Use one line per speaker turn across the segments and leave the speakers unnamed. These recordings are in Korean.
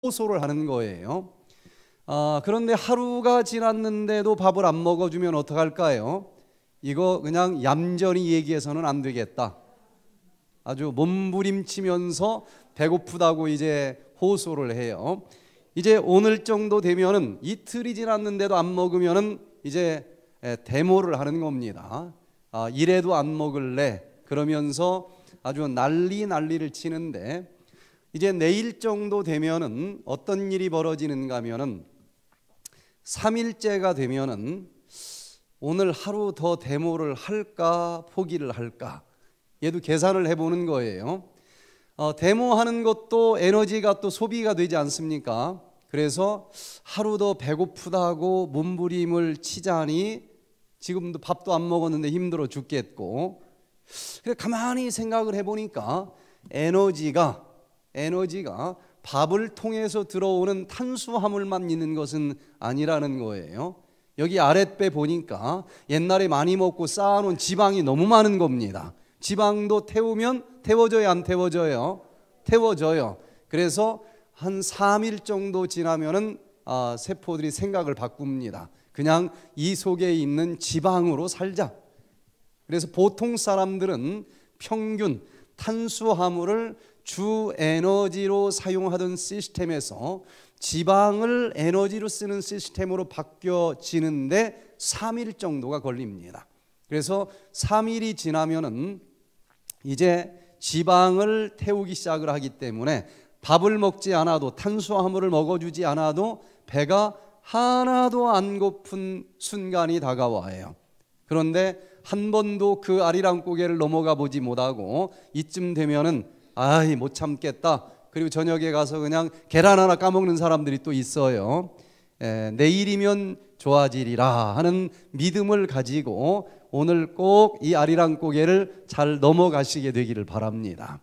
호소를 하는 거예요. 그런데 하루가 지났는데도 밥을 안 먹어주면 어떡할까요? 이거 그냥 얌전히 얘기해서는 안 되겠다. 아주 몸부림치면서 배고프다고 이제 호소를 해요. 이제 오늘 정도 되면은 이틀이 지났는데도 안 먹으면은 이제 데모를 하는 겁니다. 이래도 안 먹을래 그러면서 아주 난리를 치는데, 이제 내일 정도 되면은 어떤 일이 벌어지는가 하면은 3일째가 되면은 오늘 하루 더 데모를 할까 포기를 할까, 얘도 계산을 해보는 거예요. 데모하는 것도 에너지가 또 소비가 되지 않습니까? 그래서 하루 더 배고프다고 몸부림을 치자니 지금도 밥도 안 먹었는데 힘들어 죽겠고, 그래 가만히 생각을 해보니까 에너지가 밥을 통해서 들어오는 탄수화물만 있는 것은 아니라는 거예요. 여기 아랫배 보니까 옛날에 많이 먹고 쌓아놓은 지방이 너무 많은 겁니다. 지방도 태우면 태워져요, 안 태워져요? 태워져요. 그래서 한 3일 정도 지나면은 세포들이 생각을 바꿉니다. 그냥 이 속에 있는 지방으로 살자. 그래서 보통 사람들은 평균 탄수화물을 주 에너지로 사용하던 시스템에서 지방을 에너지로 쓰는 시스템으로 바뀌어지는데 3일 정도가 걸립니다. 그래서 3일이 지나면은 이제 지방을 태우기 시작을 하기 때문에 밥을 먹지 않아도, 탄수화물을 먹어주지 않아도 배가 하나도 안 고픈 순간이 다가와요. 그런데 한 번도 그 아리랑고개를 넘어가 보지 못하고 이쯤 되면은 못 참겠다, 그리고 저녁에 가서 그냥 계란 하나 까먹는 사람들이 또 있어요. 내일이면 좋아지리라 하는 믿음을 가지고 오늘 꼭 이 아리랑고개를 잘 넘어가시게 되기를 바랍니다.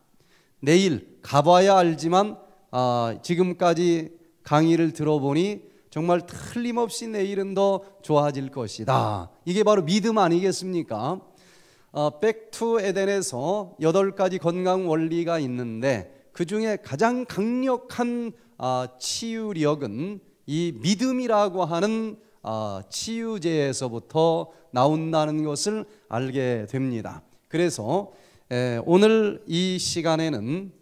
내일 가봐야 알지만 지금까지 강의를 들어보니 정말 틀림없이 내일은 더 좋아질 것이다. 이게 바로 믿음 아니겠습니까? 백투 에덴에서 8가지 건강 원리가 있는데 그 중에 가장 강력한 치유력은 이 믿음이라고 하는 치유제에서부터 나온다는 것을 알게 됩니다. 그래서 오늘 이 시간에는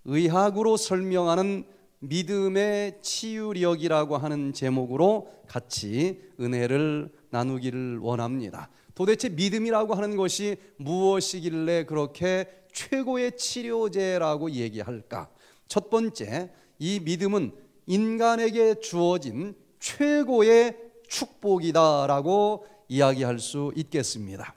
의학으로 설명하는 믿음의 치유력이라고 하는 제목으로 같이 은혜를 나누기를 원합니다. 도대체 믿음이라고 하는 것이 무엇이길래 그렇게 최고의 치료제라고 얘기할까? 첫 번째, 이 믿음은 인간에게 주어진 최고의 축복이다라고 이야기할 수 있겠습니다.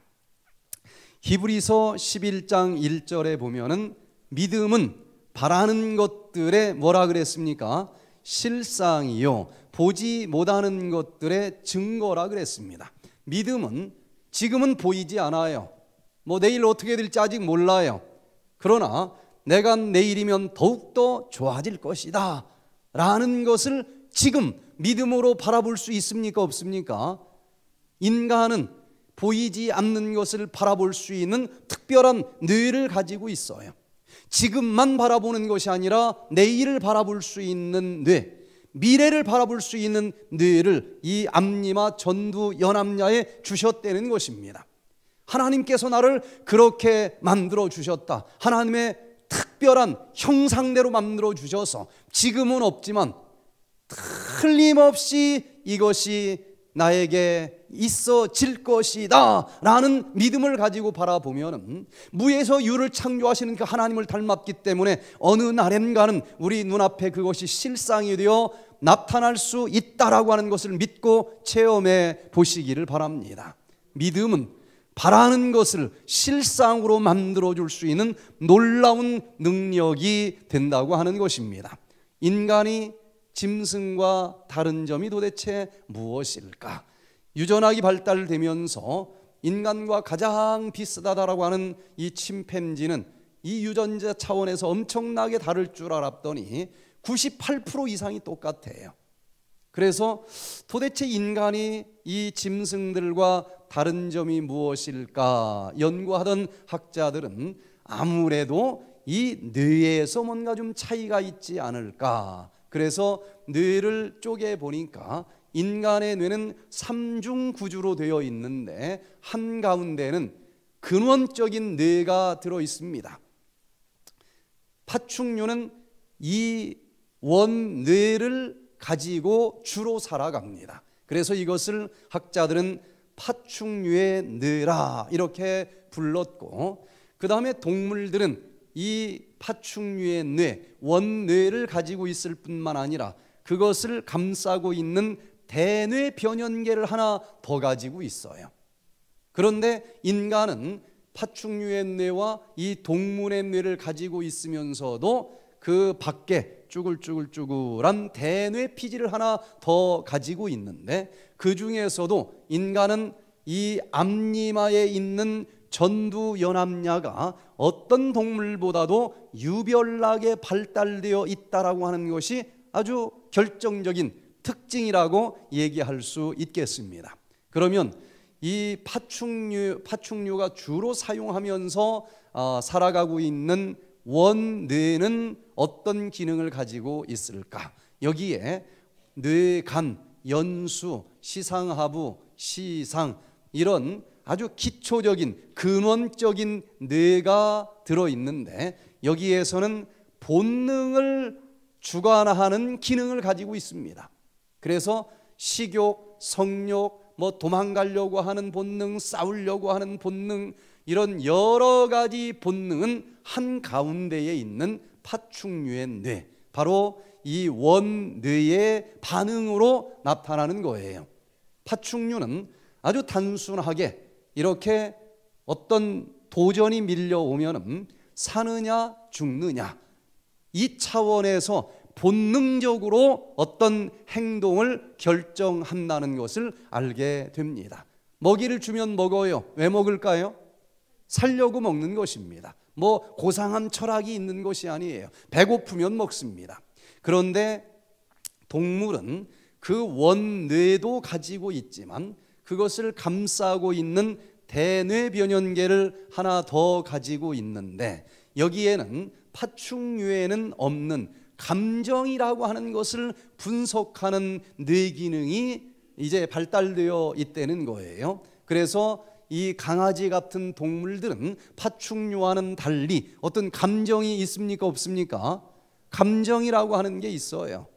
히브리서 11장 1절에 보면은 믿음은 바라는 것들의 뭐라 그랬습니까? 실상이요 보지 못하는 것들의 증거라 그랬습니다. 믿음은 지금은 보이지 않아요. 내일 어떻게 될지 아직 몰라요. 그러나 내가 내일이면 더욱더 좋아질 것이다 라는 것을 지금 믿음으로 바라볼 수 있습니까? 없습니까? 인간은 보이지 않는 것을 바라볼 수 있는 특별한 뇌를 가지고 있어요. 지금만 바라보는 것이 아니라 내일을 바라볼 수 있는 뇌, 미래를 바라볼 수 있는 뇌를 이 앞니와 전두 연암야에 주셨다는 것입니다. 하나님께서 나를 그렇게 만들어 주셨다. 하나님의 특별한 형상대로 만들어 주셔서 지금은 없지만 틀림없이 이것이 나에게 있어질 것이다 라는 믿음을 가지고 바라보면 무에서 유를 창조하시는 그 하나님을 닮았기 때문에 어느 날엔가는 우리 눈앞에 그것이 실상이 되어 나타날 수 있다라고 하는 것을 믿고 체험해 보시기를 바랍니다. 믿음은 바라는 것을 실상으로 만들어줄 수 있는 놀라운 능력이 된다고 하는 것입니다. 인간이 짐승과 다른 점이 도대체 무엇일까? 유전학이 발달되면서 인간과 가장 비슷하다라고 하는 이 침팬지는 이 유전자 차원에서 엄청나게 다를 줄 알았더니 98% 이상이 똑같아요. 그래서 도대체 인간이 이 짐승들과 다른 점이 무엇일까 연구하던 학자들은 아무래도 이 뇌에서 뭔가 좀 차이가 있지 않을까, 그래서 뇌를 쪼개 보니까 인간의 뇌는 삼중구주로 되어 있는데 한가운데는 근원적인 뇌가 들어 있습니다. 파충류는 이 원뇌를 가지고 주로 살아갑니다. 그래서 이것을 학자들은 파충류의 뇌라 이렇게 불렀고, 그 다음에 동물들은 이 파충류의 뇌, 원뇌를 가지고 있을 뿐만 아니라 그것을 감싸고 있는 대뇌 변연계를 하나 더 가지고 있어요. 그런데 인간은 파충류의 뇌와 이 동물의 뇌를 가지고 있으면서도 그 밖에 쭈글쭈글쭈글한 대뇌 피지를 하나 더 가지고 있는데, 그 중에서도 인간은 이 앞니마에 있는 전두연합냐가 어떤 동물보다도 유별나게 발달되어 있다라고 하는 것이 아주 결정적인 특징이라고 얘기할 수 있겠습니다. 그러면 이 파충류가 주로 사용하면서 살아가고 있는 원뇌는 어떤 기능을 가지고 있을까? 여기에 뇌간, 연수, 시상하부, 시상 이런 아주 기초적인 근원적인 뇌가 들어있는데, 여기에서는 본능을 주관하는 기능을 가지고 있습니다. 그래서 식욕, 성욕, 도망가려고 하는 본능, 싸우려고 하는 본능, 이런 여러 가지 본능은 한가운데에 있는 파충류의 뇌, 바로 이 원뇌의 반응으로 나타나는 거예요. 파충류는 아주 단순하게 이렇게 어떤 도전이 밀려오면 사느냐 죽느냐 이 차원에서 본능적으로 어떤 행동을 결정한다는 것을 알게 됩니다. 먹이를 주면 먹어요. 왜 먹을까요? 살려고 먹는 것입니다. 고상한 철학이 있는 것이 아니에요. 배고프면 먹습니다. 그런데 동물은 그 원뇌도 가지고 있지만 그것을 감싸고 있는 대뇌 변연계를 하나 더 가지고 있는데, 여기에는 파충류에는 없는 감정이라고 하는 것을 분석하는 뇌 기능이 이제 발달되어 있다는 거예요. 그래서 이 강아지 같은 동물들은 파충류와는 달리 어떤 감정이 있습니까? 없습니까? 감정이라고 하는 게 있어요.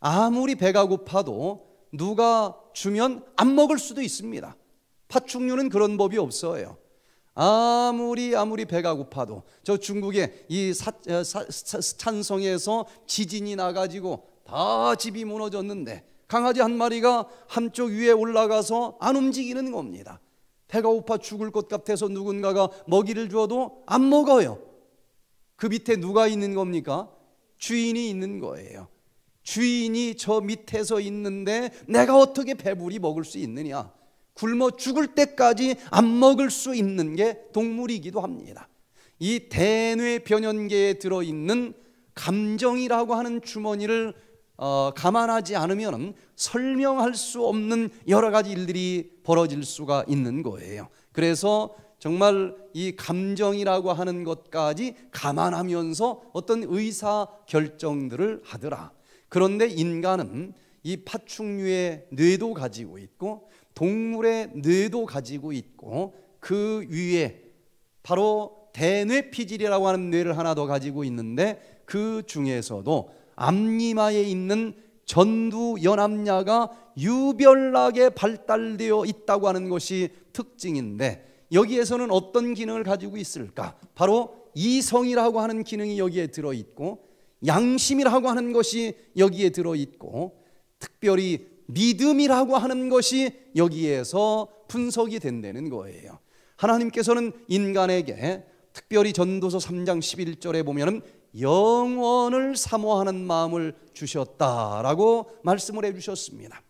아무리 배가 고파도 누가 주면 안 먹을 수도 있습니다. 파충류는 그런 법이 없어요. 아무리 배가 고파도, 저 중국의 이 찬성에서 지진이 나가지고 다 집이 무너졌는데 강아지 한 마리가 한쪽 위에 올라가서 안 움직이는 겁니다. 배가 고파 죽을 것 같아서 누군가가 먹이를 주어도 안 먹어요. 그 밑에 누가 있는 겁니까? 주인이 있는 거예요. 주인이 저 밑에서 있는데 내가 어떻게 배부리 먹을 수 있느냐? 굶어 죽을 때까지 안 먹을 수 있는 게 동물이기도 합니다. 이 대뇌 변연계에 들어있는 감정이라고 하는 주머니를 감안하지 않으면 설명할 수 없는 여러 가지 일들이 벌어질 수가 있는 거예요. 그래서 정말 이 감정이라고 하는 것까지 감안하면서 어떤 의사 결정들을 하더라. 그런데 인간은 이 파충류의 뇌도 가지고 있고 동물의 뇌도 가지고 있고 그 위에 바로 대뇌피질이라고 하는 뇌를 하나 더 가지고 있는데, 그 중에서도 앞니마에 있는 전두연합냐가 유별나게 발달되어 있다고 하는 것이 특징인데, 여기에서는 어떤 기능을 가지고 있을까? 바로 이성이라고 하는 기능이 여기에 들어있고 양심이라고 하는 것이 여기에 들어있고 특별히 믿음이라고 하는 것이 여기에서 분석이 된다는 거예요. 하나님께서는 인간에게 특별히 전도서 3장 11절에 보면은 영원을 사모하는 마음을 주셨다라고 말씀을 해주셨습니다.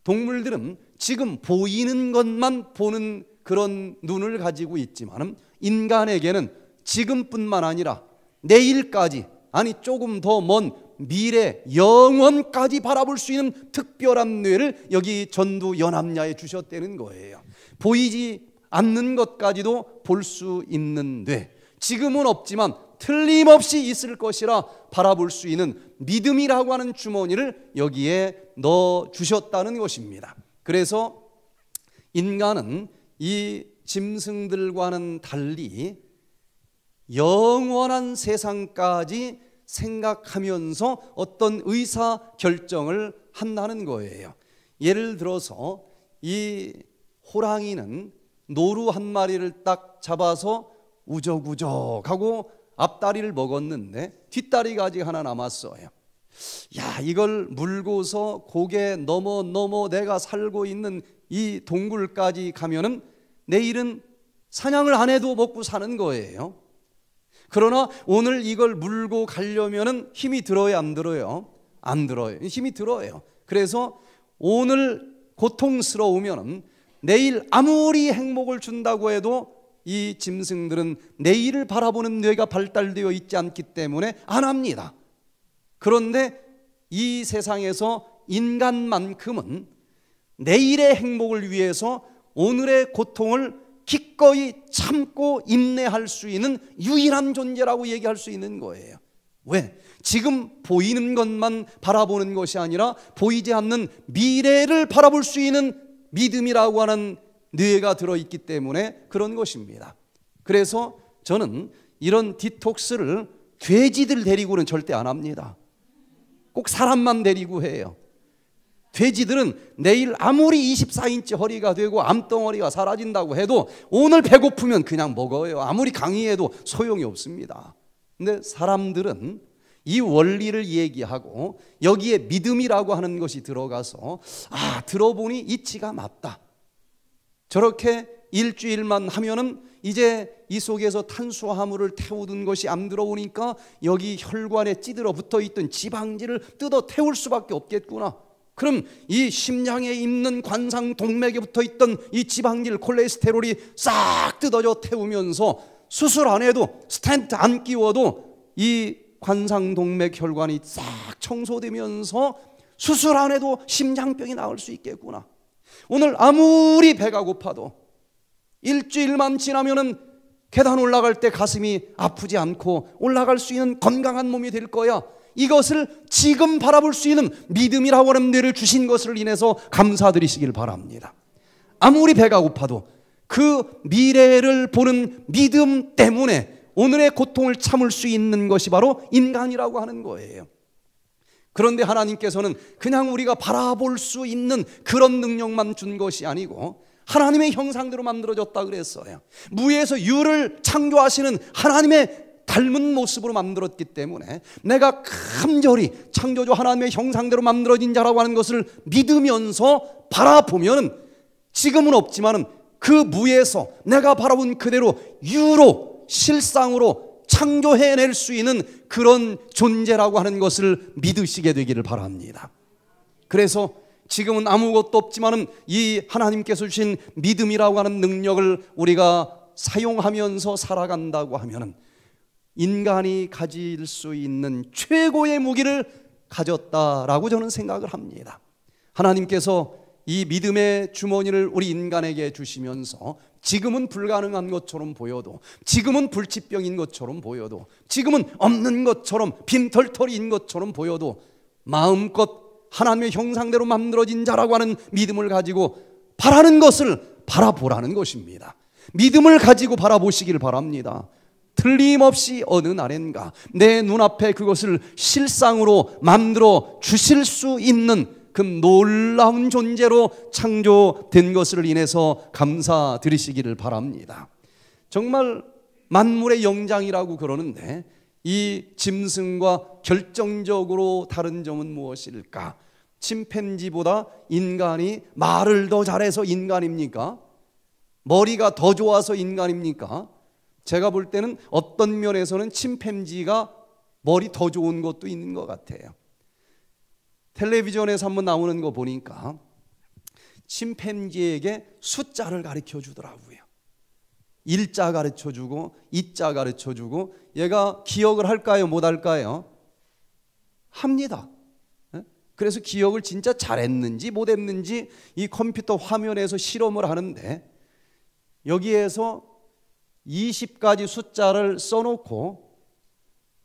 동물들은 지금 보이는 것만 보는 그런 눈을 가지고 있지만 인간에게는 지금뿐만 아니라 내일까지, 아니 조금 더 먼 미래 영원까지 바라볼 수 있는 특별한 뇌를 여기 전두연합냐에 주셨다는 거예요. 보이지 않는 것까지도 볼 수 있는 뇌, 지금은 없지만 틀림없이 있을 것이라 바라볼 수 있는 믿음이라고 하는 주머니를 여기에 넣어 주셨다는 것입니다. 그래서 인간은 이 짐승들과는 달리 영원한 세상까지 생각하면서 어떤 의사 결정을 한다는 거예요. 예를 들어서 이 호랑이는 노루 한 마리를 딱 잡아서 우적우적하고 앞다리를 먹었는데 뒷다리가 아직 하나 남았어요. 야, 이걸 물고서 고개 넘어 내가 살고 있는 이 동굴까지 가면은 내일은 사냥을 안 해도 먹고 사는 거예요. 그러나 오늘 이걸 물고 가려면은 힘이 들어요, 안 들어요? 안 들어요. 힘이 들어요. 그래서 오늘 고통스러우면은 내일 아무리 행복을 준다고 해도 이 짐승들은 내일을 바라보는 뇌가 발달되어 있지 않기 때문에 안 합니다. 그런데 이 세상에서 인간만큼은 내일의 행복을 위해서 오늘의 고통을 기꺼이 참고 인내할 수 있는 유일한 존재라고 얘기할 수 있는 거예요. 왜? 지금 보이는 것만 바라보는 것이 아니라 보이지 않는 미래를 바라볼 수 있는 믿음이라고 하는 뇌가 들어있기 때문에 그런 것입니다. 그래서 저는 이런 디톡스를 돼지들 데리고는 절대 안 합니다. 꼭 사람만 데리고 해요. 돼지들은 내일 아무리 24인치 허리가 되고 암덩어리가 사라진다고 해도 오늘 배고프면 그냥 먹어요. 아무리 강의해도 소용이 없습니다. 근데 사람들은 이 원리를 얘기하고 여기에 믿음이라고 하는 것이 들어가서 들어보니 이치가 맞다. 저렇게 일주일만 하면은 이제 이 속에서 탄수화물을 태우던 것이 안 들어오니까 여기 혈관에 찌들어 붙어 있던 지방질을 뜯어 태울 수밖에 없겠구나. 그럼 이 심장에 있는 관상동맥에 붙어 있던 이 지방질 콜레스테롤이 싹 뜯어져 태우면서 수술 안 해도 스텐트 안 끼워도 이 관상동맥 혈관이 싹 청소되면서 수술 안 해도 심장병이 나을 수 있겠구나. 오늘 아무리 배가 고파도 일주일만 지나면은 계단 올라갈 때 가슴이 아프지 않고 올라갈 수 있는 건강한 몸이 될 거야. 이것을 지금 바라볼 수 있는 믿음이라고 하는 뇌를 주신 것을 인해서 감사드리시길 바랍니다. 아무리 배가 고파도 그 미래를 보는 믿음 때문에 오늘의 고통을 참을 수 있는 것이 바로 인간이라고 하는 거예요. 그런데 하나님께서는 그냥 우리가 바라볼 수 있는 그런 능력만 준 것이 아니고 하나님의 형상대로 만들어졌다 그랬어요. 무에서 유를 창조하시는 하나님의 닮은 모습으로 만들었기 때문에 내가 간절히 창조주 하나님의 형상대로 만들어진 자라고 하는 것을 믿으면서 바라보면 지금은 없지만은 그 무에서 내가 바라본 그대로 유로 실상으로 창조해낼 수 있는 그런 존재라고 하는 것을 믿으시게 되기를 바랍니다. 그래서 지금은 아무것도 없지만은 이 하나님께서 주신 믿음이라고 하는 능력을 우리가 사용하면서 살아간다고 하면은 인간이 가질 수 있는 최고의 무기를 가졌다라고 저는 생각을 합니다. 하나님께서 이 믿음의 주머니를 우리 인간에게 주시면서 지금은 불가능한 것처럼 보여도, 지금은 불치병인 것처럼 보여도, 지금은 없는 것처럼 빈털터리인 것처럼 보여도 마음껏 하나님의 형상대로 만들어진 자라고 하는 믿음을 가지고 바라는 것을 바라보라는 것입니다. 믿음을 가지고 바라보시길 바랍니다. 틀림없이 어느 날엔가 내 눈앞에 그것을 실상으로 만들어 주실 수 있는 그 놀라운 존재로 창조된 것을 인해서 감사드리시기를 바랍니다. 정말 만물의 영장이라고 그러는데 이 짐승과 결정적으로 다른 점은 무엇일까? 침팬지보다 인간이 말을 더 잘해서 인간입니까? 머리가 더 좋아서 인간입니까? 제가 볼 때는 어떤 면에서는 침팬지가 머리 더 좋은 것도 있는 것 같아요. 텔레비전에서 한번 나오는 거 보니까 침팬지에게 숫자를 가르쳐 주더라고요. 1자 가르쳐 주고 2자 가르쳐 주고 얘가 기억을 할까요? 못 할까요? 합니다. 그래서 기억을 진짜 잘했는지 못했는지 이 컴퓨터 화면에서 실험을 하는데 여기에서 20가지 숫자를 써놓고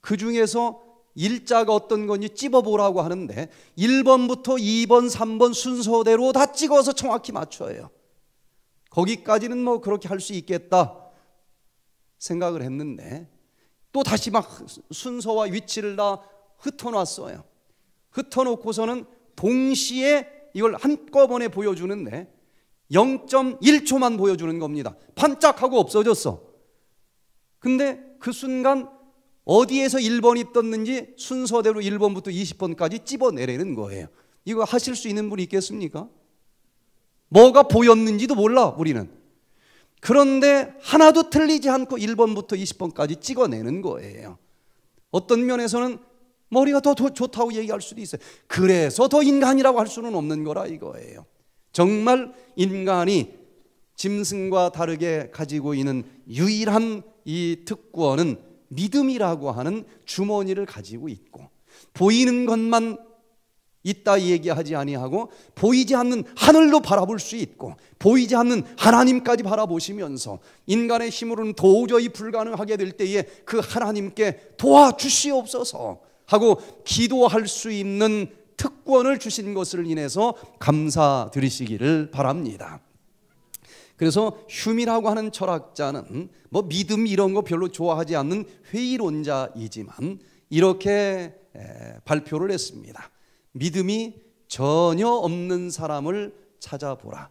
그 중에서 일자가 어떤 건지 찝어보라고 하는데 1번부터 2번, 3번 순서대로 다 찍어서 정확히 맞춰요. 거기까지는 뭐 그렇게 할 수 있겠다 생각을 했는데 또 다시 막 순서와 위치를 다 흩어놨어요. 흩어놓고서는 동시에 이걸 한꺼번에 보여주는데 0.1초만 보여주는 겁니다. 반짝하고 없어졌어. 근데 그 순간 어디에서 1번이 떴는지 순서대로 1번부터 20번까지 찝어내라는 거예요. 이거 하실 수 있는 분이 있겠습니까? 뭐가 보였는지도 몰라 우리는. 그런데 하나도 틀리지 않고 1번부터 20번까지 찍어내는 거예요. 어떤 면에서는 머리가 더 좋다고 얘기할 수도 있어요. 그래서 더 인간이라고 할 수는 없는 거라 이거예요. 정말 인간이 짐승과 다르게 가지고 있는 유일한 이 특권은 믿음이라고 하는 주머니를 가지고 있고, 보이는 것만 있다 얘기하지 아니하고 보이지 않는 하늘도 바라볼 수 있고 보이지 않는 하나님까지 바라보시면서 인간의 힘으로는 도저히 불가능하게 될 때에 그 하나님께 도와주시옵소서 하고 기도할 수 있는 특권을 주신 것을 인해서 감사드리시기를 바랍니다. 그래서 휴미라고 하는 철학자는 뭐 믿음 이런 거 별로 좋아하지 않는 회의론자이지만 이렇게 발표를 했습니다. 믿음이 전혀 없는 사람을 찾아보라.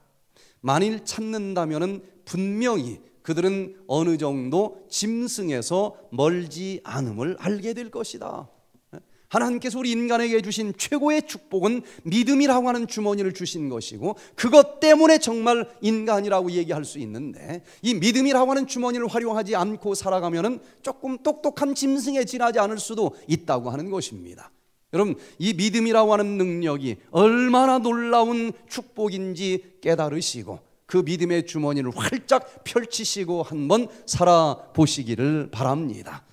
만일 찾는다면 분명히 그들은 어느 정도 짐승에서 멀지 않음을 알게 될 것이다. 하나님께서 우리 인간에게 주신 최고의 축복은 믿음이라고 하는 주머니를 주신 것이고 그것 때문에 정말 인간이라고 얘기할 수 있는데, 이 믿음이라고 하는 주머니를 활용하지 않고 살아가면 조금 똑똑한 짐승에 지나지 않을 수도 있다고 하는 것입니다. 여러분, 이 믿음이라고 하는 능력이 얼마나 놀라운 축복인지 깨달으시고 그 믿음의 주머니를 활짝 펼치시고 한번 살아보시기를 바랍니다.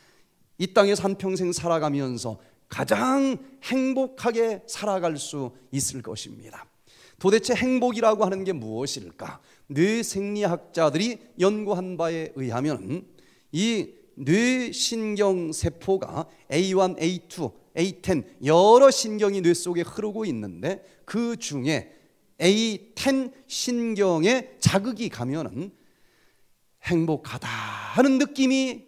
이 땅에서 한평생 살아가면서 가장 행복하게 살아갈 수 있을 것입니다. 도대체 행복이라고 하는 게 무엇일까? 뇌생리학자들이 연구한 바에 의하면 이 뇌신경 세포가 A1, A2, A10 여러 신경이 뇌 속에 흐르고 있는데 그 중에 A10 신경에 자극이 가면은 행복하다 하는 느낌이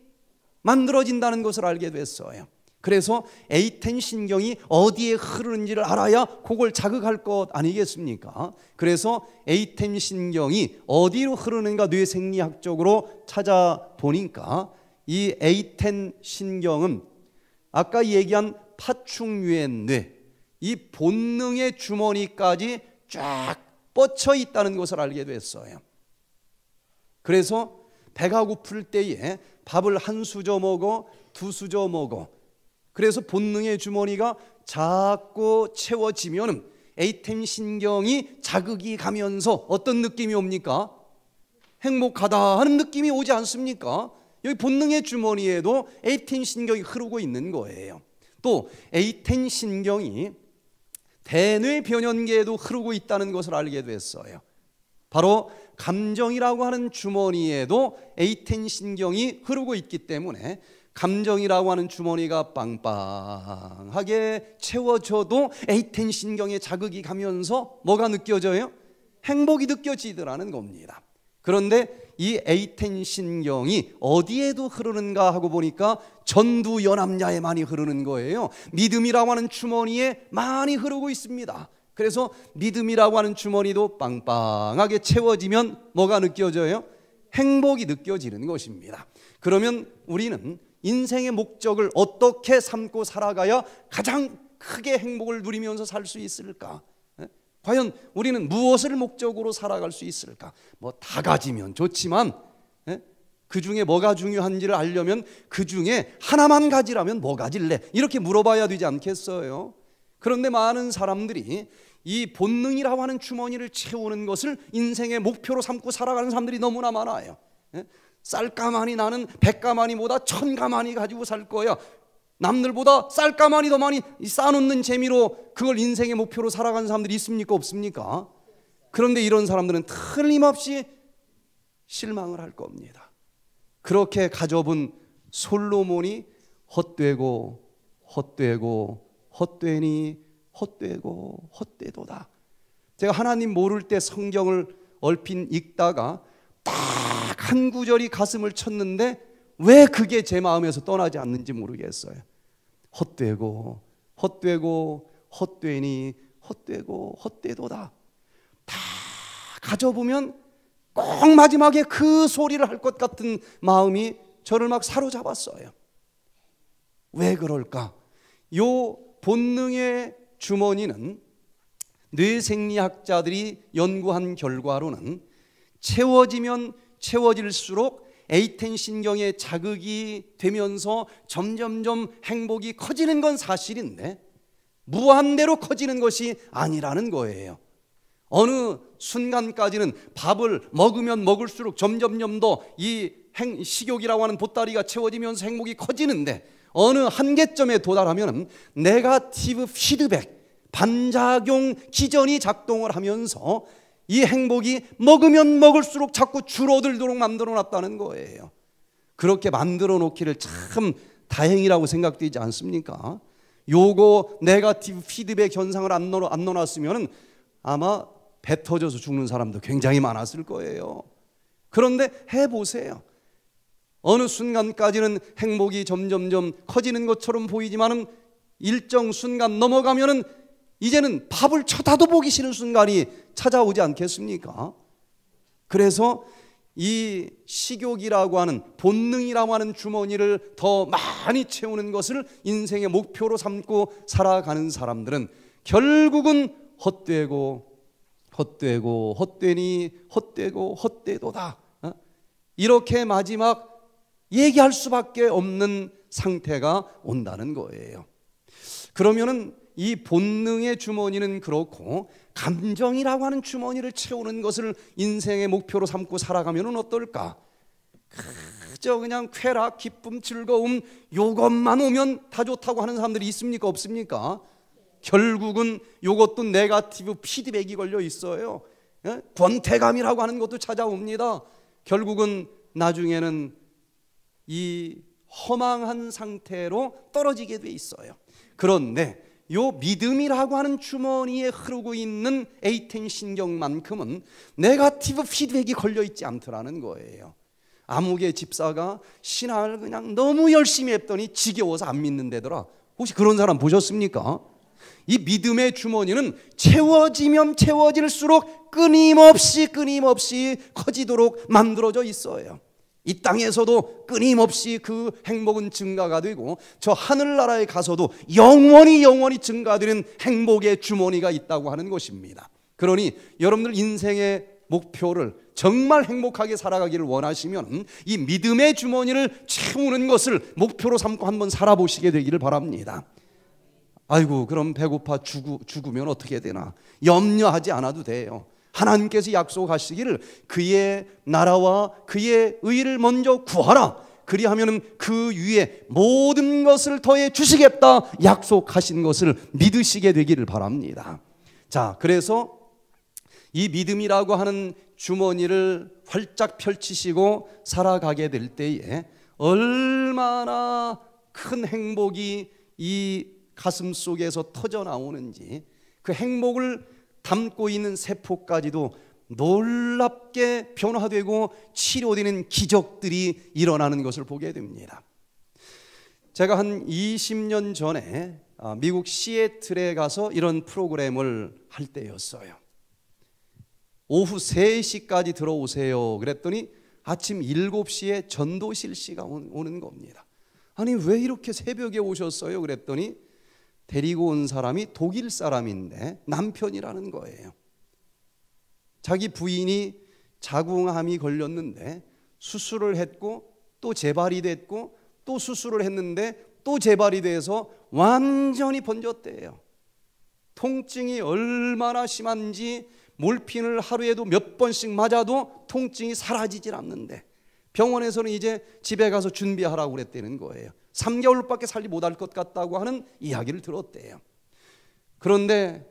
만들어진다는 것을 알게 됐어요. 그래서 A10 신경이 어디에 흐르는지를 알아야 그걸 자극할 것 아니겠습니까? 그래서 A10 신경이 어디로 흐르는가 뇌생리학적으로 찾아보니까 이 A10 신경은 아까 얘기한 파충류의 뇌, 이 본능의 주머니까지 쫙 뻗쳐 있다는 것을 알게 됐어요. 그래서 배가 고플 때에 밥을 한 수저 먹어, 두 수저 먹어. 그래서 본능의 주머니가 자꾸 채워지면 A10 신경이 자극이 가면서 어떤 느낌이 옵니까? 행복하다 하는 느낌이 오지 않습니까? 여기 본능의 주머니에도 A10 신경이 흐르고 있는 거예요. 또 A10 신경이 대뇌 변연계에도 흐르고 있다는 것을 알게 됐어요. 바로 감정이라고 하는 주머니에도 A10 신경이 흐르고 있기 때문에 감정이라고 하는 주머니가 빵빵하게 채워져도 A10 신경에 자극이 가면서 뭐가 느껴져요? 행복이 느껴지더라는 겁니다. 그런데 이 A10 신경이 어디에도 흐르는가 하고 보니까 전두연암야에 많이 흐르는 거예요. 믿음이라고 하는 주머니에 많이 흐르고 있습니다. 그래서 믿음이라고 하는 주머니도 빵빵하게 채워지면 뭐가 느껴져요? 행복이 느껴지는 것입니다. 그러면 우리는 인생의 목적을 어떻게 삼고 살아가야 가장 크게 행복을 누리면서 살 수 있을까? 과연 우리는 무엇을 목적으로 살아갈 수 있을까? 뭐 다 가지면 좋지만 그 중에 뭐가 중요한지를 알려면 그 중에 하나만 가지라면 뭐 가질래? 이렇게 물어봐야 되지 않겠어요? 그런데 많은 사람들이 이 본능이라고 하는 주머니를 채우는 것을 인생의 목표로 삼고 살아가는 사람들이 너무나 많아요. 쌀가마니 나는 100가마니보다 1000가마니 가지고 살 거야. 남들보다 쌀가마니 더 많이 쌓아놓는 재미로 그걸 인생의 목표로 살아가는 사람들이 있습니까? 없습니까? 그런데 이런 사람들은 틀림없이 실망을 할 겁니다. 그렇게 가져본 솔로몬이 헛되고 헛되고 헛되니 헛되고 헛되도다. 제가 하나님 모를 때 성경을 얼핏 읽다가 딱 한 구절이 가슴을 쳤는데 왜 그게 제 마음에서 떠나지 않는지 모르겠어요. 헛되고 헛되고 헛되니 헛되고 헛되도다. 다 가져보면 꼭 마지막에 그 소리를 할 것 같은 마음이 저를 막 사로잡았어요. 왜 그럴까? 요 본능의 주머니는 뇌생리학자들이 연구한 결과로는 채워지면 채워질수록 에이텐 신경에 자극이 되면서 점점점 행복이 커지는 건 사실인데 무한대로 커지는 것이 아니라는 거예요. 어느 순간까지는 밥을 먹으면 먹을수록 점점점 더 이 식욕이라고 하는 보따리가 채워지면서 행복이 커지는데 어느 한계점에 도달하면 네거티브 피드백, 반작용 기전이 작동을 하면서 이 행복이 먹으면 먹을수록 자꾸 줄어들도록 만들어 놨다는 거예요. 그렇게 만들어 놓기를 참 다행이라고 생각되지 않습니까? 요거 네거티브 피드백 현상을 안 넣어놨으면 아마 배 터져서 죽는 사람도 굉장히 많았을 거예요. 그런데 해보세요. 어느 순간까지는 행복이 점점점 커지는 것처럼 보이지만은 일정 순간 넘어가면은 이제는 밥을 쳐다도 보기 싫은 순간이 찾아오지 않겠습니까? 그래서 이 식욕이라고 하는 본능이라고 하는 주머니를 더 많이 채우는 것을 인생의 목표로 삼고 살아가는 사람들은 결국은 헛되고 헛되고 헛되니 헛되고 헛되도다. 이렇게 마지막 얘기할 수밖에 없는 상태가 온다는 거예요. 그러면은 이 본능의 주머니는 그렇고 감정이라고 하는 주머니를 채우는 것을 인생의 목표로 삼고 살아가면 어떨까? 그저 그냥 쾌락, 기쁨, 즐거움 요것만 오면 다 좋다고 하는 사람들이 있습니까? 없습니까? 결국은 요것도 네거티브 피드백이 걸려 있어요. 권태감이라고 하는 것도 찾아옵니다. 결국은 나중에는 이 허망한 상태로 떨어지게 돼 있어요. 그런데 요 믿음이라고 하는 주머니에 흐르고 있는 에이텐 신경만큼은 네거티브 피드백이 걸려 있지 않더라는 거예요. 아무개 집사가 신앙을 그냥 너무 열심히 했더니 지겨워서 안 믿는다더라. 혹시 그런 사람 보셨습니까? 이 믿음의 주머니는 채워지면 채워질수록 끊임없이 커지도록 만들어져 있어요. 이 땅에서도 끊임없이 그 행복은 증가가 되고 저 하늘나라에 가서도 영원히 증가되는 행복의 주머니가 있다고 하는 것입니다. 그러니 여러분들 인생의 목표를 정말 행복하게 살아가기를 원하시면 이 믿음의 주머니를 채우는 것을 목표로 삼고 한번 살아보시게 되기를 바랍니다. 아이고 그럼 배고파 죽으면 어떻게 되나 염려하지 않아도 돼요. 하나님께서 약속하시기를 그의 나라와 그의 의를 먼저 구하라. 그리하면 그 위에 모든 것을 더해 주시겠다 약속하신 것을 믿으시게 되기를 바랍니다. 자, 그래서 이 믿음이라고 하는 주머니를 활짝 펼치시고 살아가게 될 때에 얼마나 큰 행복이 이 가슴 속에서 터져 나오는지 그 행복을 담고 있는 세포까지도 놀랍게 변화되고 치료되는 기적들이 일어나는 것을 보게 됩니다. 제가 한 20년 전에 미국 시애틀에 가서 이런 프로그램을 할 때였어요. 오후 3시까지 들어오세요 그랬더니 아침 7시에 전도실 씨가 오는 겁니다. 아니 왜 이렇게 새벽에 오셨어요 그랬더니 데리고 온 사람이 독일 사람인데 남편이라는 거예요. 자기 부인이 자궁암이 걸렸는데 수술을 했고 또 재발이 됐고 또 수술을 했는데 또 재발이 돼서 완전히 번졌대요. 통증이 얼마나 심한지 몰핀을 하루에도 몇 번씩 맞아도 통증이 사라지질 않는데 병원에서는 이제 집에 가서 준비하라고 그랬다는 거예요. 3개월밖에 살지 못할 것 같다고 하는 이야기를 들었대요. 그런데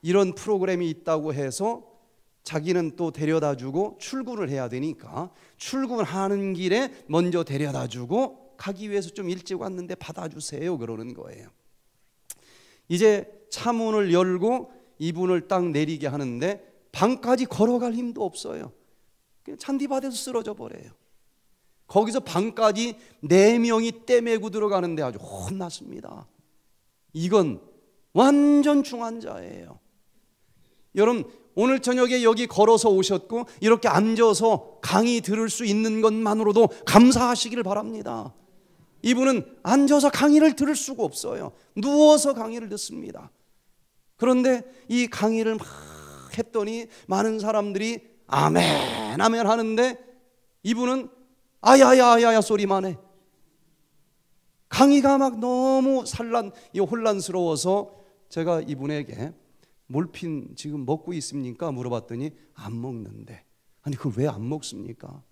이런 프로그램이 있다고 해서 자기는 또 데려다 주고 출근을 해야 되니까 출근하는 길에 먼저 데려다 주고 가기 위해서 좀 일찍 왔는데 받아주세요 그러는 거예요. 이제 차문을 열고 이분을 딱 내리게 하는데 방까지 걸어갈 힘도 없어요. 그냥 잔디밭에서 쓰러져 버려요. 거기서 방까지 4명이 떼매고 들어가는데 아주 혼났습니다. 이건 완전 중환자예요. 여러분, 오늘 저녁에 여기 걸어서 오셨고 이렇게 앉아서 강의 들을 수 있는 것만으로도 감사하시기를 바랍니다. 이분은 앉아서 강의를 들을 수가 없어요. 누워서 강의를 듣습니다. 그런데 이 강의를 막 했더니 많은 사람들이 아멘 아멘 하는데 이분은 아야야야야 소리만 해. 강의가 막 너무 혼란스러워서 제가 이분에게 몰핀 지금 먹고 있습니까? 물어봤더니 안 먹는데. 아니 그걸 왜 안 먹습니까?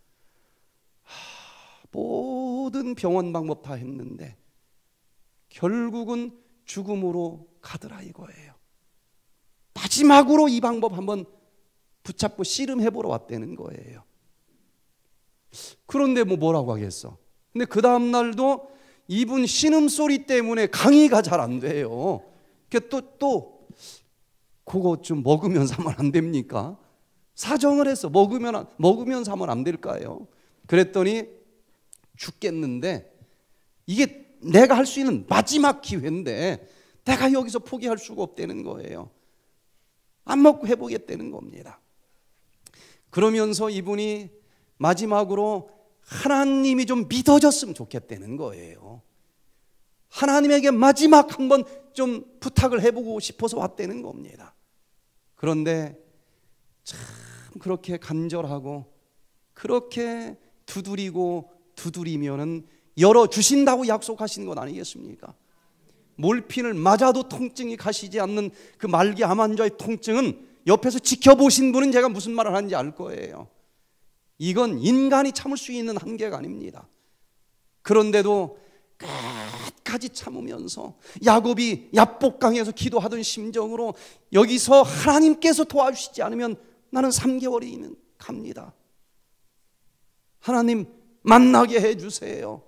모든 병원 방법 다 했는데 결국은 죽음으로 가더라 이거예요. 마지막으로 이 방법 한번 붙잡고 씨름해보러 왔다는 거예요. 그런데 뭐라고 하겠어. 근데 그 다음 날도 이분 신음소리 때문에 강의가 잘 안 돼요. 또 그거 좀 먹으면서 하면 안 됩니까? 사정을 했어. 먹으면서 하면 안 될까요? 그랬더니 죽겠는데 이게 내가 할 수 있는 마지막 기회인데 내가 여기서 포기할 수가 없다는 거예요. 안 먹고 해보겠다는 겁니다. 그러면서 이분이 마지막으로 하나님이 좀 믿어졌으면 좋겠다는 거예요. 하나님에게 마지막 한번 좀 부탁을 해보고 싶어서 왔다는 겁니다. 그런데 참 그렇게 간절하고 그렇게 두드리면은 열어주신다고 약속하신 것 아니겠습니까? 몰핀을 맞아도 통증이 가시지 않는 그 말기 암 환자의 통증은 옆에서 지켜보신 분은 제가 무슨 말을 하는지 알 거예요. 이건 인간이 참을 수 있는 한계가 아닙니다. 그런데도 끝까지 참으면서 야곱이 야복강에서 기도하던 심정으로 여기서 하나님께서 도와주시지 않으면 나는 3개월이면 갑니다. 하나님 만나게 해주세요.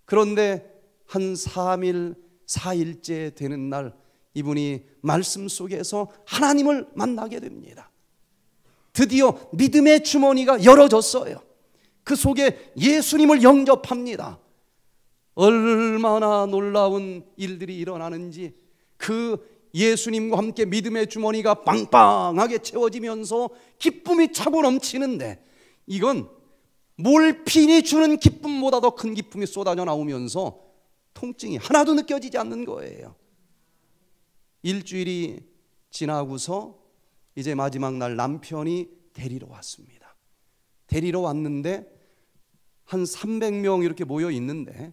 그런데 한 3일 4일째 되는 날 이분이 말씀 속에서 하나님을 만나게 됩니다. 드디어 믿음의 주머니가 열어졌어요. 그 속에 예수님을 영접합니다. 얼마나 놀라운 일들이 일어나는지 그 예수님과 함께 믿음의 주머니가 빵빵하게 채워지면서 기쁨이 차고 넘치는데 이건 몰핀이 주는 기쁨보다 더 큰 기쁨이 쏟아져 나오면서 통증이 하나도 느껴지지 않는 거예요. 일주일이 지나고서 이제 마지막 날 남편이 데리러 왔습니다. 데리러 왔는데 한 300명 이렇게 모여 있는데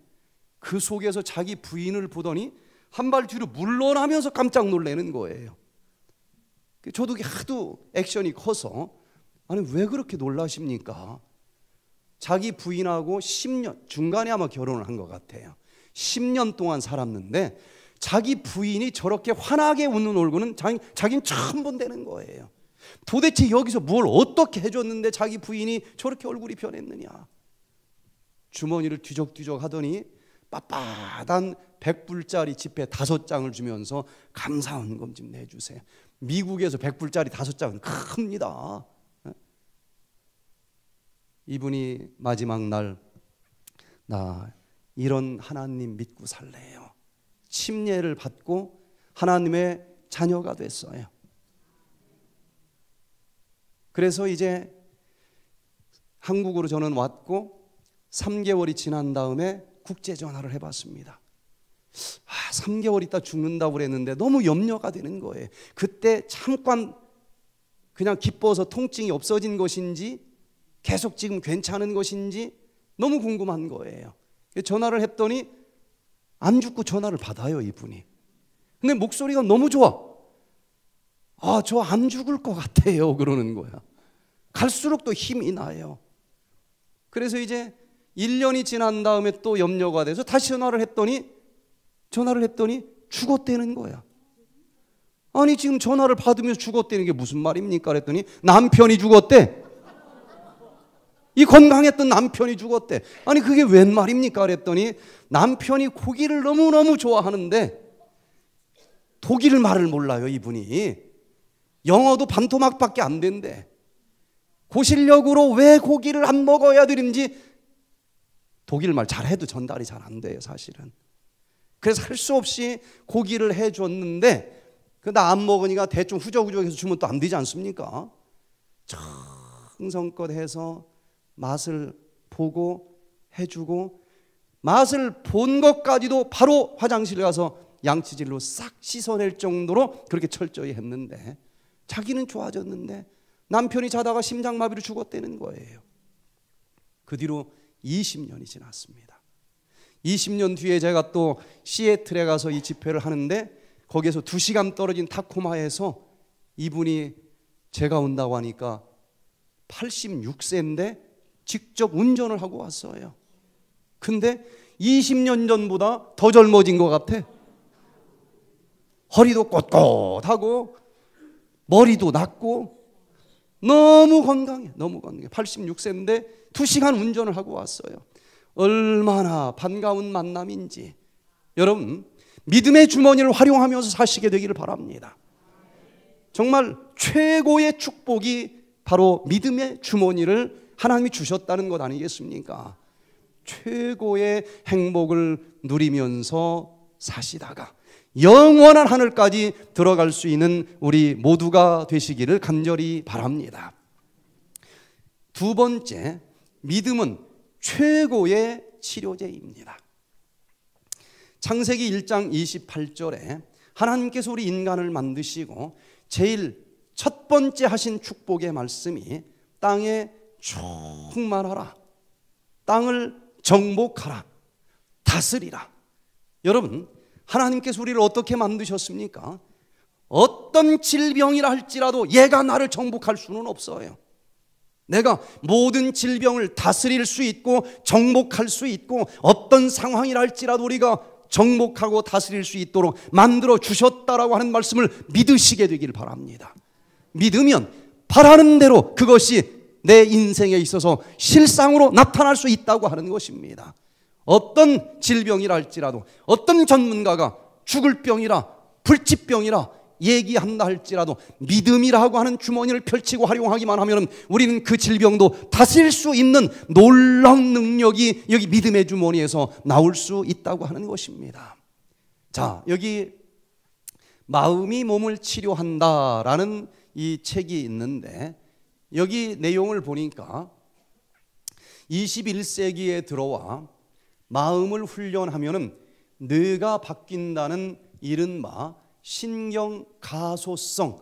그 속에서 자기 부인을 보더니 한 발 뒤로 물러나면서 깜짝 놀라는 거예요. 저도 하도 액션이 커서 아니 왜 그렇게 놀라십니까? 자기 부인하고 10년 중간에 아마 결혼을 한 것 같아요. 10년 동안 살았는데 자기 부인이 저렇게 환하게 웃는 얼굴은 자기는 처음 본다는 거예요. 도대체 여기서 뭘 어떻게 해줬는데 자기 부인이 저렇게 얼굴이 변했느냐. 주머니를 뒤적뒤적 하더니 빳빳한 100불짜리 지폐 5장을 주면서 감사 헌금 좀 내주세요. 미국에서 100불짜리 5장은 큽니다. 이분이 마지막 날 나 이런 하나님 믿고 살래요. 침례를 받고 하나님의 자녀가 됐어요. 그래서 이제 한국으로 저는 왔고 3개월이 지난 다음에 국제 전화를 해봤습니다. 3개월 있다 죽는다고 그랬는데 너무 염려가 되는 거예요. 그때 잠깐 그냥 기뻐서 통증이 없어진 것인지 계속 지금 괜찮은 것인지 너무 궁금한 거예요. 전화를 했더니 안 죽고 전화를 받아요, 이분이. 근데 목소리가 너무 좋아. 저 안 죽을 것 같아요, 그러는 거야. 갈수록 또 힘이 나요. 그래서 이제 1년이 지난 다음에 또 염려가 돼서 다시 전화를 했더니 죽었다는 거야. 아니 지금 전화를 받으면서 죽었다는 게 무슨 말입니까? 그랬더니 남편이 죽었대. 이 건강했던 남편이 죽었대. 아니 그게 웬 말입니까? 그랬더니 남편이 고기를 너무너무 좋아하는데 독일 말을 몰라요. 이분이 영어도 반토막밖에 안 된대. 그 실력으로 왜 고기를 안 먹어야 되는지 독일 말 잘해도 전달이 잘 안 돼요 사실은. 그래서 할 수 없이 고기를 해줬는데 나 안 먹으니까 대충 후적후적해서 주면 또 안 되지 않습니까? 정성껏 해서 맛을 보고 해주고 맛을 본 것까지도 바로 화장실 가서 양치질로 싹 씻어낼 정도로 그렇게 철저히 했는데 자기는 좋아졌는데 남편이 자다가 심장마비로 죽었다는 거예요. 그 뒤로 20년이 지났습니다. 20년 뒤에 제가 또 시애틀에 가서 이 집회를 하는데 거기에서 2시간 떨어진 타코마에서 이분이 제가 온다고 하니까 86세인데 직접 운전을 하고 왔어요. 근데 20년 전보다 더 젊어진 것 같아. 허리도 꼿꼿하고 머리도 낮고 너무 건강해. 너무 건강해. 86세인데 2시간 운전을 하고 왔어요. 얼마나 반가운 만남인지. 여러분 믿음의 주머니를 활용하면서 사시게 되기를 바랍니다. 정말 최고의 축복이 바로 믿음의 주머니를 하나님이 주셨다는 것 아니겠습니까? 최고의 행복을 누리면서 사시다가 영원한 하늘까지 들어갈 수 있는 우리 모두가 되시기를 간절히 바랍니다. 두 번째, 믿음은 최고의 치료제입니다. 창세기 1장 28절에 하나님께서 우리 인간을 만드시고 제일 첫 번째 하신 축복의 말씀이 땅에 충만하라, 땅을 정복하라, 다스리라. 여러분 하나님께서 우리를 어떻게 만드셨습니까? 어떤 질병이라 할지라도 얘가 나를 정복할 수는 없어요. 내가 모든 질병을 다스릴 수 있고 정복할 수 있고 어떤 상황이라 할지라도 우리가 정복하고 다스릴 수 있도록 만들어 주셨다라고 하는 말씀을 믿으시게 되길 바랍니다. 믿으면 바라는 대로 그것이 내 인생에 있어서 실상으로 나타날 수 있다고 하는 것입니다. 어떤 질병이라 할지라도 어떤 전문가가 죽을 병이라 불치병이라 얘기한다 할지라도 믿음이라고 하는 주머니를 펼치고 활용하기만 하면 우리는 그 질병도 다스릴 수 있는 놀라운 능력이 여기 믿음의 주머니에서 나올 수 있다고 하는 것입니다. 자, 여기 마음이 몸을 치료한다라는 이 책이 있는데 여기 내용을 보니까 21세기에 들어와 마음을 훈련하면은 뇌가 바뀐다는 이른바 신경가소성.